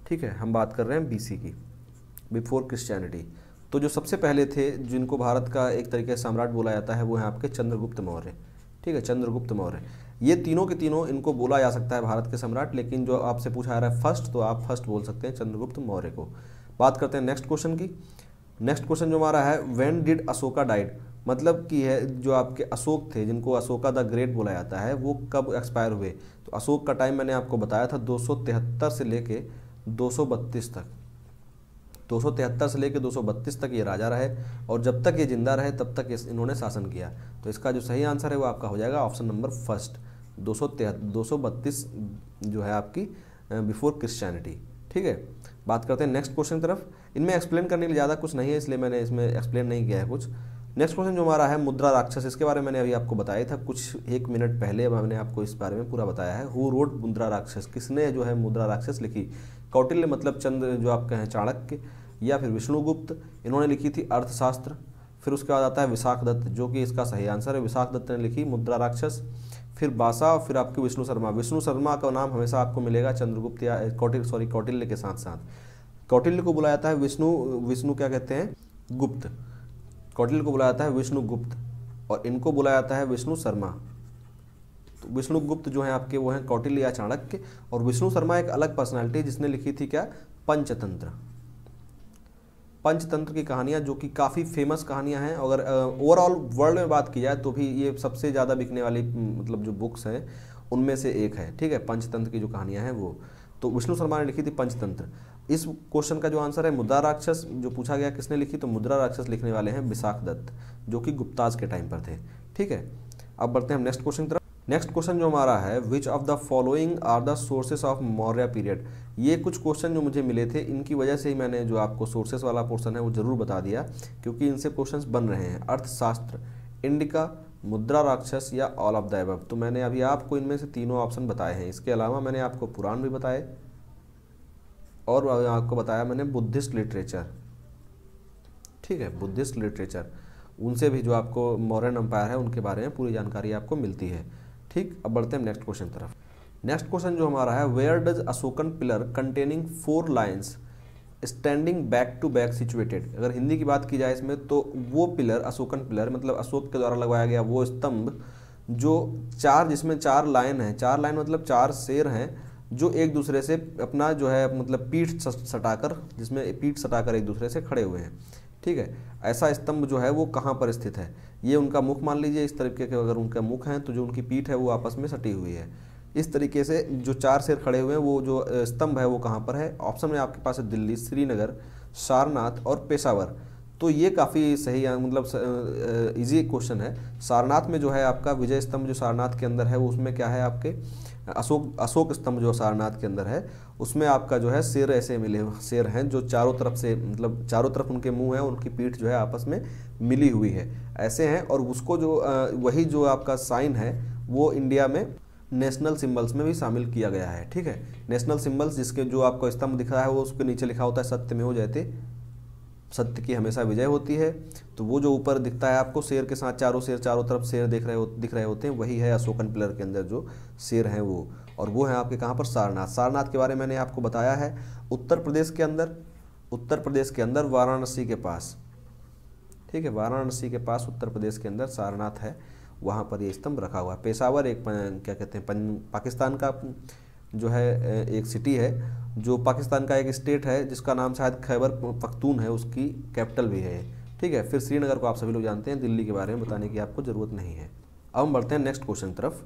ठीक है, हम बात कर रहे हैं BC की, बिफोर क्रिश्चियनिटी। तो जो सबसे पहले थे जिनको भारत का एक तरीके से सम्राट बोला जाता है वो है आपके चंद्रगुप्त मौर्य। ठीक है, चंद्रगुप्त मौर्य, ये तीनों के तीनों इनको बोला जा सकता है भारत के सम्राट, लेकिन जो आपसे पूछा जा रहा है फर्स्ट, तो आप फर्स्ट बोल सकते हैं चंद्रगुप्त मौर्य को। बात करते हैं नेक्स्ट क्वेश्चन की। नेक्स्ट क्वेश्चन जो हमारा है, व्हेन डिड अशोका डाइड, मतलब कि है जो आपके अशोक थे जिनको अशोका द ग्रेट बोला जाता है, वो कब एक्सपायर हुए? तो अशोक का टाइम मैंने आपको बताया था 273 से लेके 232 तक। 273 से लेकर 232 तक ये राजा रहे, और जब तक ये जिंदा रहे तब तक इन्होंने शासन किया। तो इसका जो सही आंसर है वो आपका हो जाएगा ऑप्शन नंबर फर्स्ट, 232 जो है आपकी बिफोर क्रिश्चियनिटी। ठीक है, बात करते हैं नेक्स्ट क्वेश्चन की तरफ। इनमें एक्सप्लेन करने के लिए ज़्यादा कुछ नहीं है, इसलिए मैंने इसमें एक्सप्लेन नहीं किया है कुछ। नेक्स्ट क्वेश्चन जो हमारा है, मुद्रा राक्षस, इसके बारे में मैंने अभी आपको बताया था कुछ 1 मिनट पहले, मैंने आपको इस बारे में पूरा बताया है। हु रोट मुद्रा राक्षस, किसने जो है मुद्रा राक्षस लिखी? कौटिल्य मतलब चंद्र जो आपके हैं चाणक्य, या फिर विष्णुगुप्त, इन्होंने लिखी थी अर्थशास्त्र। फिर उसके बाद आता है विशाखदत्त, जो कि इसका सही आंसर है, विशाखदत्त ने लिखी मुद्रा राक्षस। फिर बासा, फिर आपके विष्णु शर्मा। विष्णु शर्मा का नाम हमेशा आपको मिलेगा चंद्रगुप्त या कौटिल्य के साथ साथ। कौटिल्य को बुलाया जाता है विष्णु क्या कहते हैं, गुप्त। कौटिल्य को बुलाया जाता है विष्णु गुप्त, और इनको बुलाया जाता है विष्णु शर्मा। तो विष्णु गुप्त जो है आपके वो हैं कौटिल्य या चाणक्य, और विष्णु शर्मा एक अलग पर्सनालिटी जिसने लिखी थी क्या, पंचतंत्र। पंचतंत्र की कहानियाँ जो कि काफ़ी फेमस कहानियाँ हैं, अगर ओवरऑल वर्ल्ड में बात की जाए तो भी ये सबसे ज़्यादा बिकने वाली मतलब जो बुक्स हैं उनमें से एक है। ठीक है, पंचतंत्र की जो कहानियाँ हैं वो, तो विष्णु शर्मा ने लिखी थी पंचतंत्र। इस क्वेश्चन का जो आंसर है मुद्रा राक्षस, जो पूछा गया किसने लिखी, तो मुद्रा राक्षस लिखने वाले हैं विशाखदत्त, जो कि गुप्ताज के टाइम पर थे। ठीक है, अब बढ़ते हैं हम नेक्स्ट क्वेश्चन की तरफ। नेक्स्ट क्वेश्चन जो हमारा है, which of the following are the sources of Maurya period. ये कुछ क्वेश्चन जो मुझे मिले थे, इनकी वजह से ही मैंने जो आपको सोर्सेस वाला पोर्शन है वो जरूर बता दिया, क्योंकि इनसे क्वेश्चंस बन रहे हैं। अर्थशास्त्र, इंडिका, मुद्रा राक्षस या ऑल ऑफ द अबव। तो मैंने अभी आपको इनमें से तीनों ऑप्शन बताए हैं। इसके अलावा मैंने आपको पुराण भी बताए, और आपको बताया मैंने बुद्धिस्ट लिटरेचर। ठीक है, बुद्धिस्ट लिटरेचर, उनसे भी जो आपको मौर्यन एम्पायर है उनके बारे में पूरी जानकारी आपको मिलती है। ठीक, अब बढ़ते हैं नेक्स्ट क्वेश्चन तरफ। नेक्स्ट क्वेश्चन जो हमारा है, where does Ashokan pillar containing 4 lines standing back to back situated. अगर हिंदी की बात की जाए इसमें, तो वो पिलर, अशोकन पिलर मतलब अशोक के द्वारा लगाया गया वो स्तंभ जो जिसमें 4 लाइन है, 4 लाइन मतलब 4 शेर हैं जो एक दूसरे से अपना जो है मतलब पीठ सटाकर, जिसमें पीठ सटाकर एक दूसरे से खड़े हुए हैं। ठीक है, ऐसा स्तंभ जो है वो कहाँ पर स्थित है? ये उनका मुख मान लीजिए, इस तरीके के अगर उनका मुख है तो जो उनकी पीठ है वो आपस में सटी हुई है। इस तरीके से जो 4 शेर खड़े हुए हैं, वो जो स्तंभ है वो कहाँ पर है? ऑप्शन में आपके पास है दिल्ली, श्रीनगर, सारनाथ और पेशावर। तो ये काफ़ी सही मतलब इजी क्वेश्चन है। सारनाथ में जो है आपका विजय स्तंभ जो सारनाथ के अंदर है, वो उसमें क्या है आपके अशोक स्तंभ जो सारनाथ के अंदर है, उसमें आपका जो है शेर ऐसे मिले शेर हैं जो चारों तरफ से मतलब चारों तरफ उनके मुंह हैं, उनकी पीठ जो है आपस में मिली हुई है, ऐसे हैं। और उसको जो वही जो आपका साइन है वो इंडिया में नेशनल सिंबल्स में भी शामिल किया गया है। ठीक है, नेशनल सिंबल्स जिसके जो आपको स्तंभ दिख रहा है वो उसके नीचे लिखा होता है सत्यमेव जयते, सत्य की हमेशा विजय होती है। तो वो जो ऊपर दिखता है आपको शेर के साथ, चारों शेर चारों तरफ शेर दिख रहे होते हैं, वही है अशोकन पिलर के अंदर जो शेर हैं वो। और वो है आपके कहाँ पर, सारनाथ। सारनाथ के बारे में मैंने आपको बताया है, उत्तर प्रदेश के अंदर वाराणसी के पास, ठीक है, वाराणसी के पास उत्तर प्रदेश के अंदर सारनाथ है, वहाँ पर ये स्तंभ रखा हुआ है। पेशावर एक क्या कहते हैं, पाकिस्तान का जो है एक सिटी है, जो पाकिस्तान का एक स्टेट है जिसका नाम शायद खैबर पख्तून है, उसकी कैपिटल भी है, ठीक है। फिर श्रीनगर को आप सभी लोग जानते हैं, दिल्ली के बारे में बताने की आपको ज़रूरत नहीं है। अब हम बढ़ते हैं नेक्स्ट क्वेश्चन तरफ।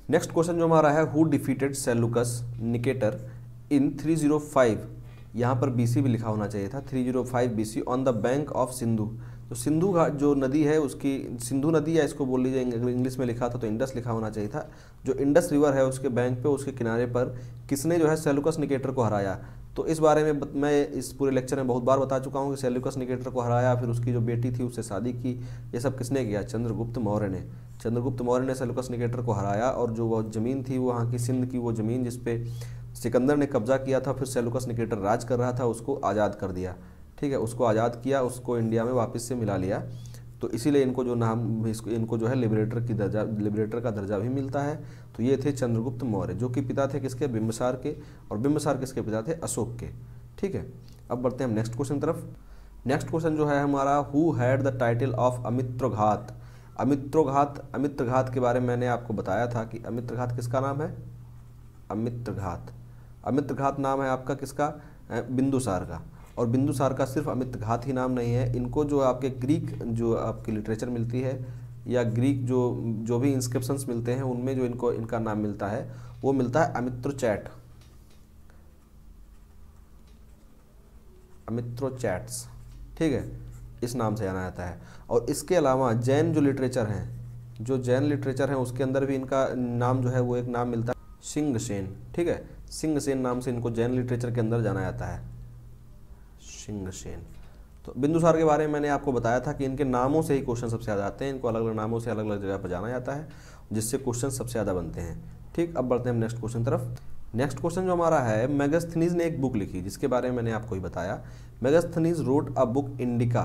नेक्स्ट क्वेश्चन जो हमारा है, हु डिफीटेड सेल्यूकस निकेटर इन 305, यहाँ पर BC भी लिखा होना चाहिए था, 305 BC on the bank of Sindhu. तो सिंधु घाट जो नदी है उसकी, सिंधु नदी या इसको बोल लीजिए, इंग्लिश में लिखा था तो इंडस लिखा होना चाहिए था। जो इंडस रिवर है उसके बैंक पे, उसके किनारे पर किसने जो है सेल्यूकस निकेटर को हराया। तो इस बारे में मैं इस पूरे लेक्चर में बहुत बार बता चुका हूँ कि सेल्यूकस निकेटर को हराया, फिर उसकी जो बेटी थी उससे शादी की, ये सब किसने किया, चंद्रगुप्त मौर्य ने। चंद्रगुप्त मौर्य ने सेल्यूकस निकेटर को हराया, और जो वो ज़मीन थी वो वहाँ की सिंध की वो ज़मीन जिसपे सिकंदर ने कब्जा किया था, फिर सेल्यूकस निकेटर राज कर रहा था, उसको आज़ाद कर दिया, ठीक है, उसको आज़ाद किया, उसको इंडिया में वापस से मिला लिया। तो इसीलिए इनको जो नाम, इनको जो है लिबरेटर का दर्जा भी मिलता है। तो ये थे चंद्रगुप्त मौर्य, जो कि पिता थे किसके, बिंबिसार के, और बिंबिसार किसके पिता थे, अशोक के, ठीक है। अब बढ़ते हैं हम नेक्स्ट क्वेश्चन तरफ। नेक्स्ट क्वेश्चन जो है हमारा, who had the title of Amitraghata. Amitraghata के बारे में मैंने आपको बताया था कि अमित्रघात किसका नाम है, अमित्रघात नाम है आपका किसका, बिंदुसार का। और बिंदुसार का सिर्फ अमित्रघात ही नाम नहीं है, इनको जो आपके ग्रीक जो आपकी लिटरेचर मिलती है, या ग्रीक जो भी इंस्क्रिप्शंस मिलते हैं, उनमें जो इनका नाम मिलता है वो मिलता है अमित्रोचैट्स, ठीक है, इस नाम से जाना जाता है। और इसके अलावा जैन जो लिटरेचर हैं, उसके अंदर भी इनका नाम जो है वो एक नाम मिलता है सिंहसेन, ठीक है, सिंहसेन नाम से इनको जैन लिटरेचर के अंदर जाना जाता है, सिंहसेन। तो बिंदुसार के बारे में मैंने आपको बताया था कि इनके नामों से ही क्वेश्चन सबसे ज़्यादा आते हैं, इनको अलग अलग नामों से अलग अलग जगह पर जाना जाता है, जिससे क्वेश्चन सबसे ज़्यादा बनते हैं, ठीक। अब बढ़ते हैं नेक्स्ट क्वेश्चन तरफ। नेक्स्ट क्वेश्चन जो हमारा है, मेगास्थनीज ने एक बुक लिखी, जिसके बारे में मैंने आपको ही बताया, Megasthenes wrote a book indica.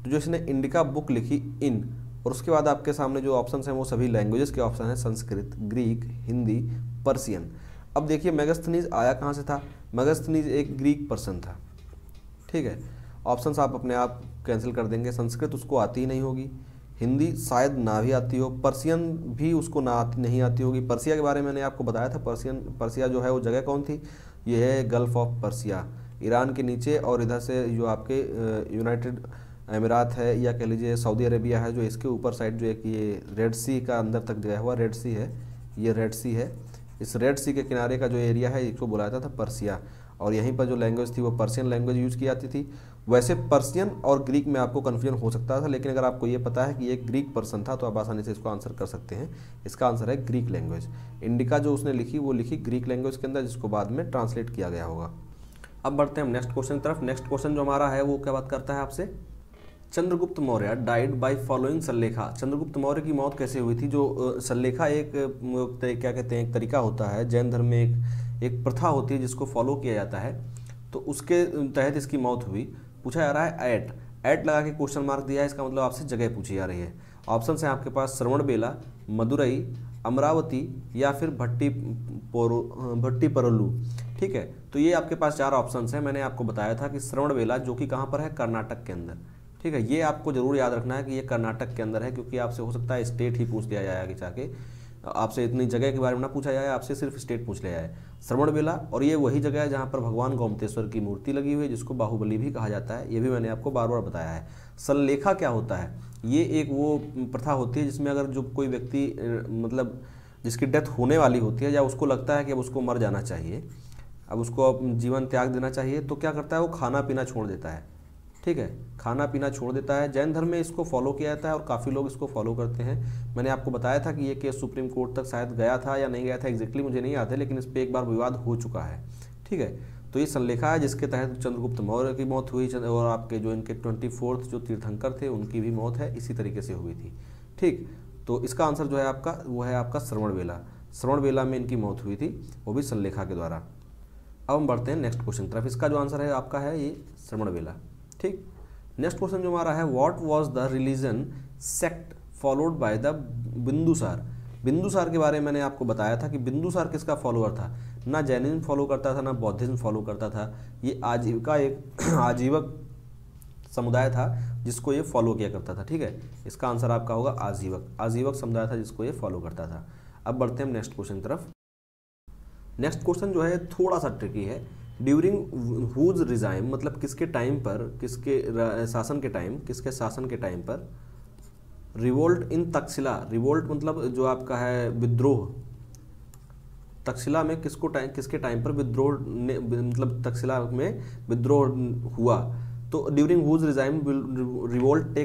तो जो इसने इंडिका बुक लिखी इन, और उसके बाद आपके सामने जो ऑप्शन हैं वो सभी लैंग्वेजेस के ऑप्शन हैं, संस्कृत, ग्रीक, हिंदी, पर्सियन। अब देखिए मेगास्थनीज आया कहाँ से था, मेगास्थनीज एक ग्रीक पर्सन था, ठीक है। ऑप्शंस आप अपने आप कैंसिल कर देंगे, संस्कृत उसको आती ही नहीं होगी, हिंदी शायद ना भी आती हो, पर्सियन भी उसको नहीं आती होगी। पर्सिया के बारे में मैंने आपको बताया था, पर्सिया जो है वो जगह कौन थी, ये है गल्फ ऑफ पर्सिया, ईरान के नीचे, और इधर से जो आपके यूनाइटेड अमीरात है, या कह लीजिए सऊदी अरेबिया है, जो इसके ऊपर साइड जो एक ये रेड सी का अंदर तक गया हुआ रेड सी है, ये रेड सी है, इस रेड सी के किनारे का जो एरिया है इसको बुलाया जाता था पर्सिया। और यहीं पर जो लैंग्वेज थी वो पर्सियन लैंग्वेज यूज़ की जाती थी। वैसे पर्सियन और ग्रीक में आपको कन्फ्यूजन हो सकता था, लेकिन अगर आपको ये पता है कि ये ग्रीक पर्सन था तो आप आसानी से इसको आंसर कर सकते हैं। इसका आंसर है ग्रीक लैंग्वेज। इंडिका जो उसने लिखी वो लिखी ग्रीक लैंग्वेज के अंदर, जिसको बाद में ट्रांसलेट किया गया होगा। अब बढ़ते हैं हम नेक्स्ट क्वेश्चन तरफ। नेक्स्ट क्वेश्चन जो हमारा है वो क्या बात करता है आपसे, Chandragupta Maurya died by following sallekhana. Chandragupta Maurya की मौत कैसे हुई थी। जो सल्लेखा एक क्या कहते हैं, एक तरीका होता है जैन धर्म में, एक प्रथा होती है जिसको फॉलो किया जाता है, तो उसके तहत इसकी मौत हुई। पूछा जा रहा है एट लगा के क्वेश्चन मार्क दिया है, इसका मतलब आपसे जगह पूछी जा रही है। ऑप्शन है आपके पास श्रवणबेला, मदुरई, अमरावती, या फिर भट्टीपरोलू, ठीक है। तो ये आपके पास 4 ऑप्शन हैं। मैंने आपको बताया था कि श्रवणबेला जो कि कहाँ पर है, कर्नाटक के अंदर, ठीक है। ये आपको जरूर याद रखना है कि ये कर्नाटक के अंदर है, क्योंकि आपसे हो सकता है स्टेट ही पूछ लिया जाए आगे जाके, आपसे इतनी जगह के बारे में ना पूछा जाए, आपसे सिर्फ स्टेट पूछ लिया जाए। श्रवणबेला, और ये वही जगह है जहाँ पर भगवान गोमतेश्वर की मूर्ति लगी हुई है, जिसको बाहुबली भी कहा जाता है, ये भी मैंने आपको बार बार बताया है। सल्लेखा क्या होता है, ये एक वो प्रथा होती है जिसमें अगर जो कोई व्यक्ति मतलब जिसकी डेथ होने वाली होती है, या उसको लगता है कि अब उसको मर जाना चाहिए, अब उसको जीवन त्याग देना चाहिए, तो क्या करता है वो खाना पीना छोड़ देता है, ठीक है, खाना पीना छोड़ देता है। जैन धर्म में इसको फॉलो किया जाता है और काफ़ी लोग इसको फॉलो करते हैं। मैंने आपको बताया था कि ये केस सुप्रीम कोर्ट तक शायद गया था या नहीं गया था, एग्जैक्टली मुझे नहीं याद है, लेकिन इस पर एक बार विवाद हो चुका है, ठीक है। तो ये सल्लेखा है जिसके तहत चंद्रगुप्त मौर्य की मौत हुई, और आपके जो इनके 24 जो तीर्थंकर थे उनकी भी मौत है इसी तरीके से हुई थी, ठीक। तो इसका आंसर जो है आपका वो है आपका श्रवणबेला। श्रवणबेला में इनकी मौत हुई थी, वो भी सल्लेखा के द्वारा। अब हम बढ़ते हैं नेक्स्ट क्वेश्चन तरफ। इसका जो आंसर है आपका है ये श्रवणबेला, ठीक। नेक्स्ट क्वेश्चन जो हमारा है, what was the religion sect followed by the Bindusara. Bindusara के बारे में मैंने आपको बताया था कि बिंदुसार किसका फॉलोअर था, ना जैनिज्म फॉलो करता था ना बौद्धिज्म फॉलो करता था, ये आजीविका एक आजीवक समुदाय था जिसको ये फॉलो किया करता था। ठीक है, इसका आंसर आपका होगा आजीवक, आजीवक समुदाय था जिसको ये फॉलो करता था। अब बढ़ते हैं नेक्स्ट क्वेश्चन की तरफ। नेक्स्ट क्वेश्चन जो है थोड़ा सा ट्रिकी है। ड्यूरिंग हुज रिजाइम, मतलब किसके टाइम पर, किसके शासन के टाइम पर रिवोल्ट इन तक्षशिला, रिवोल्ट मतलब जो आपका है विद्रोह, तक्षशिला में किसके टाइम पर विद्रोह ने, मतलब तक्षशिला में विद्रोह हुआ। तो during whose regime revolt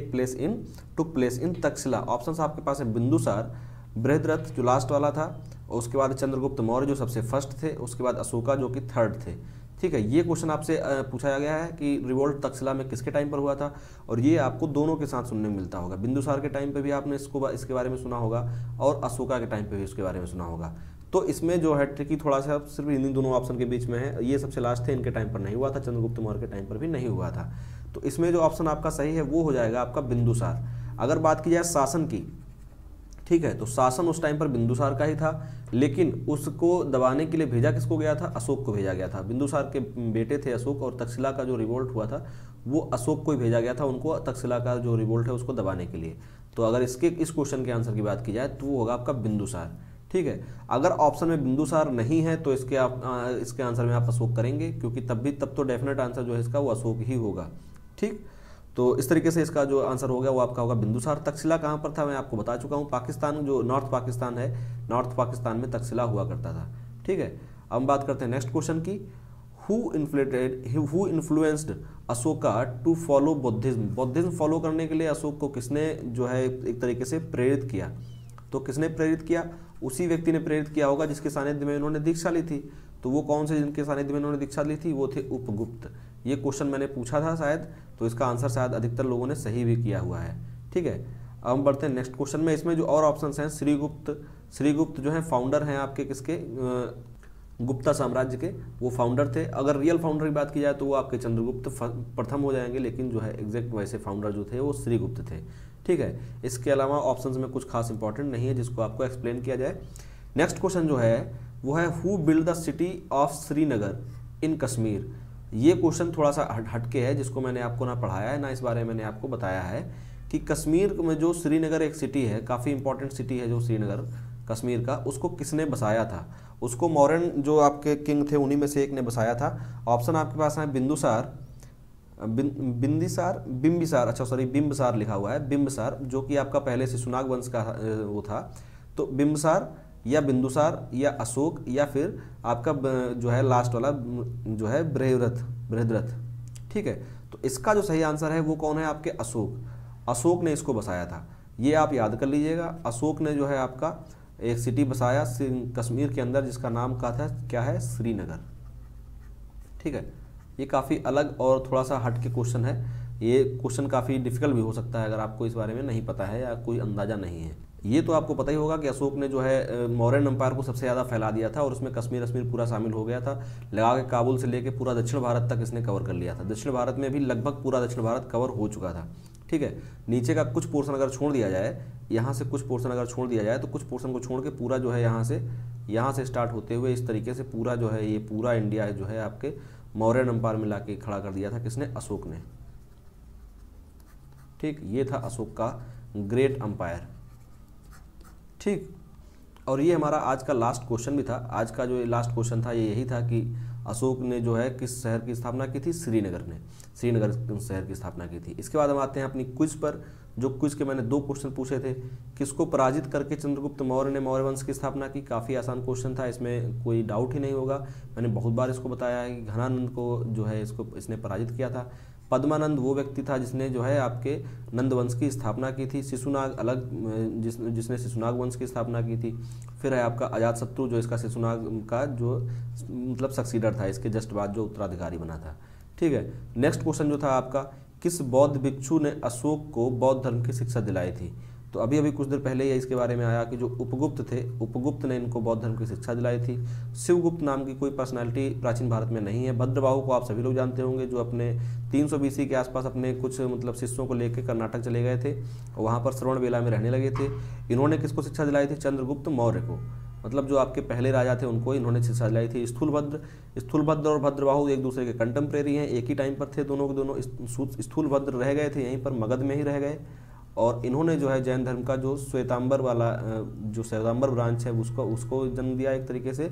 took place in Takshashila. Options आपके पास है बिंदुसार, बृहद्रथ जो लास्ट वाला था, और उसके बाद चंद्रगुप्त मौर्य जो सबसे फर्स्ट थे, उसके बाद अशोका जो कि थर्ड थे। ठीक है, ये क्वेश्चन आपसे पूछा गया है कि रिवोल्ट तक्षशिला में किसके टाइम पर हुआ था, और ये आपको दोनों के साथ सुनने में मिलता होगा। बिंदुसार के टाइम पे भी आपने इसके बारे में सुना होगा, और अशोका के टाइम पे भी इसके बारे में सुना होगा। तो इसमें जो है ट्रिकी थोड़ा सा सिर्फ इन्हीं दोनों ऑप्शन के बीच में है। ये सबसे लास्ट थे, इनके टाइम पर नहीं हुआ था, चंद्रगुप्त मौर्य के टाइम पर भी नहीं हुआ था। तो इसमें जो ऑप्शन आपका सही है वो हो जाएगा आपका बिंदुसार। अगर बात की जाए शासन की, ठीक है, तो शासन उस टाइम पर बिंदुसार का ही था, लेकिन उसको दबाने के लिए भेजा किसको गया था, अशोक को भेजा गया था। बिंदुसार के बेटे थे अशोक, और तक्षशिला का जो रिवोल्ट हुआ था वो अशोक को ही भेजा गया था, उनको तक्षशिला का जो रिवोल्ट है उसको दबाने के लिए। तो अगर इस क्वेश्चन के आंसर की बात की जाए तो वो होगा आपका बिंदुसार। ठीक है, अगर ऑप्शन में बिंदुसार नहीं है तो इसके आंसर में आप अशोक करेंगे, क्योंकि तब तो डेफिनेट आंसर जो है इसका वो अशोक ही होगा। ठीक, तो इस तरीके से इसका जो आंसर होगा वो आपका होगा बिंदुसार। तक्षशिला कहाँ पर था मैं आपको बता चुका हूँ, पाकिस्तान जो नॉर्थ पाकिस्तान है, नॉर्थ पाकिस्तान में तक्षशिला हुआ करता था। ठीक है, अब हम बात करते हैं नेक्स्ट क्वेश्चन की। Who influenced Ashoka to follow Buddhism, Buddhism follow करने के लिए अशोक को किसने जो है एक तरीके से प्रेरित किया। तो किसने प्रेरित किया, उसी व्यक्ति ने प्रेरित किया होगा जिसके सानिध्य में इन्होंने दीक्षा ली थी। तो वो कौन से जिनके सानिध्य में इन्होंने दीक्षा ली थी, वो थे उपगुप्त। ये क्वेश्चन मैंने पूछा था शायद, तो इसका आंसर शायद अधिकतर लोगों ने सही भी किया हुआ है। ठीक है, अब हम बढ़ते हैं नेक्स्ट क्वेश्चन में। इसमें जो और ऑप्शंस हैं, श्रीगुप्त जो है फाउंडर हैं आपके किसके, गुप्ता साम्राज्य के, वो फाउंडर थे। अगर रियल फाउंडर की बात की जाए तो वो आपके चंद्रगुप्त प्रथम हो जाएंगे, लेकिन जो है एग्जैक्ट वैसे फाउंडर जो थे वो श्रीगुप्त थे। ठीक है, इसके अलावा ऑप्शंस में कुछ खास इंपॉर्टेंट नहीं है जिसको आपको एक्सप्लेन किया जाए। नेक्स्ट क्वेश्चन जो है वो है who build the city of Srinagar in Kashmir. ये क्वेश्चन थोड़ा सा हटके है, जिसको मैंने आपको ना पढ़ाया है ना इस बारे में मैंने आपको बताया है कि कश्मीर में जो श्रीनगर एक सिटी है, काफ़ी इंपॉर्टेंट सिटी है जो श्रीनगर कश्मीर का, उसको किसने बसाया था। उसको मौर्यन जो आपके किंग थे उन्हीं में से एक ने बसाया था। ऑप्शन आपके पास है बिंदुसार, बिंबिसार, अच्छा सॉरी बिंबसार लिखा हुआ है, बिंबसार जो कि आपका पहले से शिशुनाग वंश का वो था। तो बिंबसार या बिंदुसार या अशोक या फिर आपका जो है लास्ट वाला जो है बृहद्रथ। ठीक है, तो इसका जो सही आंसर है वो कौन है, आपके अशोक ने इसको बसाया था। ये आप याद कर लीजिएगा, अशोक ने जो है आपका एक सिटी बसाया कश्मीर के अंदर जिसका नाम क्या है श्रीनगर। ठीक है, ये काफ़ी अलग और थोड़ा सा हट के क्वेश्चन है। ये क्वेश्चन काफ़ी डिफिकल्ट भी हो सकता है अगर आपको इस बारे में नहीं पता है या कोई अंदाज़ा नहीं है। ये तो आपको पता ही होगा कि अशोक ने जो है मौर्यन एम्पायर को सबसे ज़्यादा फैला दिया था, और उसमें कश्मीर पूरा शामिल हो गया था। लगा के काबुल से लेके पूरा दक्षिण भारत तक इसने कवर कर लिया था। दक्षिण भारत में भी लगभग पूरा दक्षिण भारत कवर हो चुका था। ठीक है, नीचे का कुछ पोर्शन अगर छोड़ दिया जाए, यहाँ से कुछ पोर्शन अगर छोड़ दिया जाए, तो कुछ पोर्शन को छोड़ के पूरा जो है यहाँ से स्टार्ट होते हुए इस तरीके से पूरा जो है ये पूरा इंडिया जो है आपके मौर्यन एम्पायर में लाके खड़ा कर दिया था किसने, अशोक ने। ठीक, ये था अशोक का ग्रेट एम्पायर। ठीक, और ये हमारा आज का लास्ट क्वेश्चन भी था। आज का जो लास्ट क्वेश्चन था ये यही था कि अशोक ने जो है किस शहर की स्थापना की थी, श्रीनगर शहर की स्थापना की थी। इसके बाद हम आते हैं अपनी क्विज पर। जो क्विज के मैंने 2 क्वेश्चन पूछे थे, किसको पराजित करके चंद्रगुप्त मौर्य ने मौर्य वंश की स्थापना की। काफ़ी आसान क्वेश्चन था, इसमें कोई डाउट ही नहीं होगा। मैंने बहुत बार इसको बताया है कि घनानंद को जो है इसने पराजित किया था। पद्मानंद वो व्यक्ति था जिसने जो है आपके नंद वंश की स्थापना की थी। शिशुनाग अलग जिसने शिशुनाग वंश की स्थापना की थी। फिर है आपका अजातशत्रु जो इसका शिशुनाग का जो मतलब सक्सीडर था, इसके जस्ट बाद जो उत्तराधिकारी बना था। ठीक है, नेक्स्ट क्वेश्चन जो था आपका, किस बौद्ध भिक्षु ने अशोक को बौद्ध धर्म की शिक्षा दिलाई थी। तो अभी अभी कुछ देर पहले ही इसके बारे में आया कि जो उपगुप्त थे, उपगुप्त ने इनको बौद्ध धर्म की शिक्षा दिलाई थी। शिवगुप्त नाम की कोई पर्सनालिटी प्राचीन भारत में नहीं है। भद्रबाहु को आप सभी लोग जानते होंगे, जो अपने 300 BC के आसपास अपने कुछ मतलब शिष्यों को लेकर कर्नाटक चले गए थे, वहाँ पर श्रवणबेला में रहने लगे थे। इन्होंने किसको शिक्षा दिलाई थी? चंद्रगुप्त मौर्य को, मतलब जो आपके पहले राजा थे उनको इन्होंने शिक्षा दिलाई थी। स्थूलभद्र और भद्रबाहु एक दूसरे के कंटेम्प्रेरी हैं, एक ही टाइम पर थे दोनों के दोनों। स्थूलभद्र रह गए थे यहीं पर मगध में ही रह गए, और इन्होंने जो है जैन धर्म का जो श्वेतांबर वाला जो श्वेतांबर ब्रांच है उसको जन्म दिया एक तरीके से।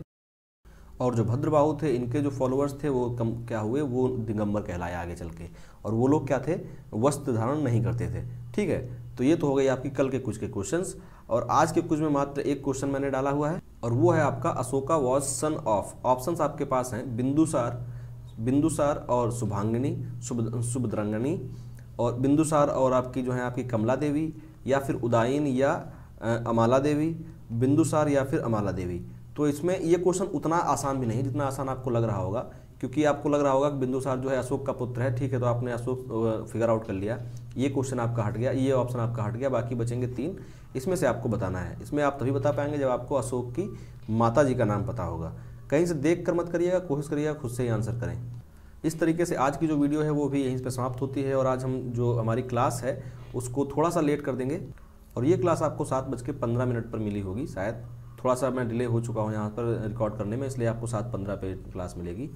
और जो भद्रबाहु थे, इनके जो फॉलोअर्स थे वो क्या हुए, वो दिगंबर कहलाए आगे चल के। और वो लोग क्या थे? वस्त्र धारण नहीं करते थे। ठीक है, तो ये तो हो गई आपकी कल के कुछ के क्वेश्चंस। और आज के कुछ में मात्र एक क्वेश्चन मैंने डाला हुआ है, और वो है आपका Ashoka was son of. Options आपके पास हैं बिंदुसार और शुभांगिनी, सुभद्रंगनी, और बिंदुसार और आपकी जो है आपकी कमला देवी, या फिर उदायन या अमाला देवी, बिंदुसार या फिर अमाला देवी। तो इसमें ये क्वेश्चन उतना आसान भी नहीं जितना आसान आपको लग रहा होगा, क्योंकि आपको लग रहा होगा कि बिंदुसार जो है अशोक का पुत्र है। ठीक है, तो आपने अशोक फिगर आउट कर लिया, ये क्वेश्चन आपका हट गया, ये ऑप्शन आपका हट गया। बाकी बचेंगे 3, इसमें से आपको बताना है। इसमें आप तभी बता पाएंगे जब आपको अशोक की माता जी का नाम पता होगा। कहीं से देख कर मत करिएगा, कोशिश करिएगा खुद से ही आंसर करें। इस तरीके से आज की जो वीडियो है वो भी यहीं पर समाप्त होती है। और आज हम जो हमारी क्लास है उसको थोड़ा सा लेट कर देंगे, और ये क्लास आपको 7:15 पर मिली होगी शायद। थोड़ा सा मैं डिले हो चुका हूँ यहाँ पर रिकॉर्ड करने में, इसलिए आपको 7:15 पे क्लास मिलेगी।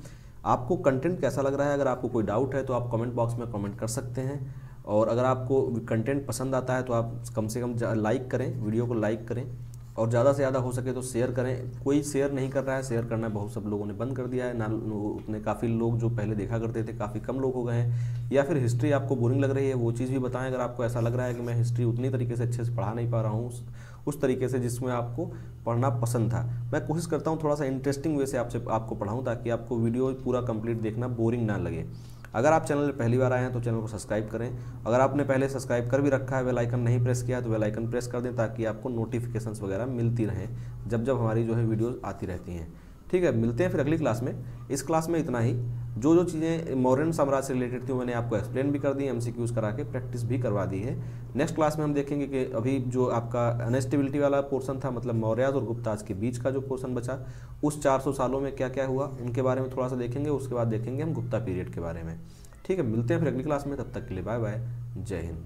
आपको कंटेंट कैसा लग रहा है? अगर आपको कोई डाउट है तो आप कमेंट बॉक्स में कमेंट कर सकते हैं, और अगर आपको कंटेंट पसंद आता है तो आप कम से कम लाइक करें, वीडियो को लाइक करें, और ज़्यादा से ज़्यादा हो सके तो शेयर करें। कोई शेयर नहीं कर रहा है, शेयर करना बहुत सब लोगों ने बंद कर दिया है ना। उतने काफ़ी लोग जो पहले देखा करते थे काफ़ी कम लोग हो गए हैं। या फिर हिस्ट्री आपको बोरिंग लग रही है, वो चीज़ भी बताएं। अगर आपको ऐसा लग रहा है कि मैं हिस्ट्री उतनी तरीके से अच्छे से पढ़ा नहीं पा रहा हूँ उस तरीके से जिसमें आपको पढ़ना पसंद था, मैं कोशिश करता हूँ थोड़ा सा इंटरेस्टिंग वे से आपको पढ़ाऊँ, ताकि आपको वीडियो पूरा कंप्लीट देखना बोरिंग ना लगे। अगर आप चैनल पर पहली बार आए हैं तो चैनल को सब्सक्राइब करें। अगर आपने पहले सब्सक्राइब कर भी रखा है, बेल आइकन नहीं प्रेस किया है तो बेल आइकन प्रेस कर दें, ताकि आपको नोटिफिकेशंस वगैरह मिलती रहें जब जब हमारी जो है वीडियोस आती रहती हैं। ठीक है, मिलते हैं फिर अगली क्लास में। इस क्लास में इतना ही। जो चीज़ें मौर्यन साम्राज्य से रिलेटेड थी मैंने आपको एक्सप्लेन भी कर दी, MCQs करा के प्रैक्टिस भी करवा दी है। नेक्स्ट क्लास में हम देखेंगे कि अभी जो आपका अनस्टेबिलिटी वाला पोर्शन था, मतलब मौर्याज और गुप्ताज के बीच का जो पोर्शन बचा, उस 400 सालों में क्या क्या हुआ उनके बारे में थोड़ा सा देखेंगे। उसके बाद देखेंगे हम गुप्ता पीरियड के बारे में। ठीक है, मिलते हैं फिर अगली क्लास में। तब तक के लिए बाय बाय, जय हिंद।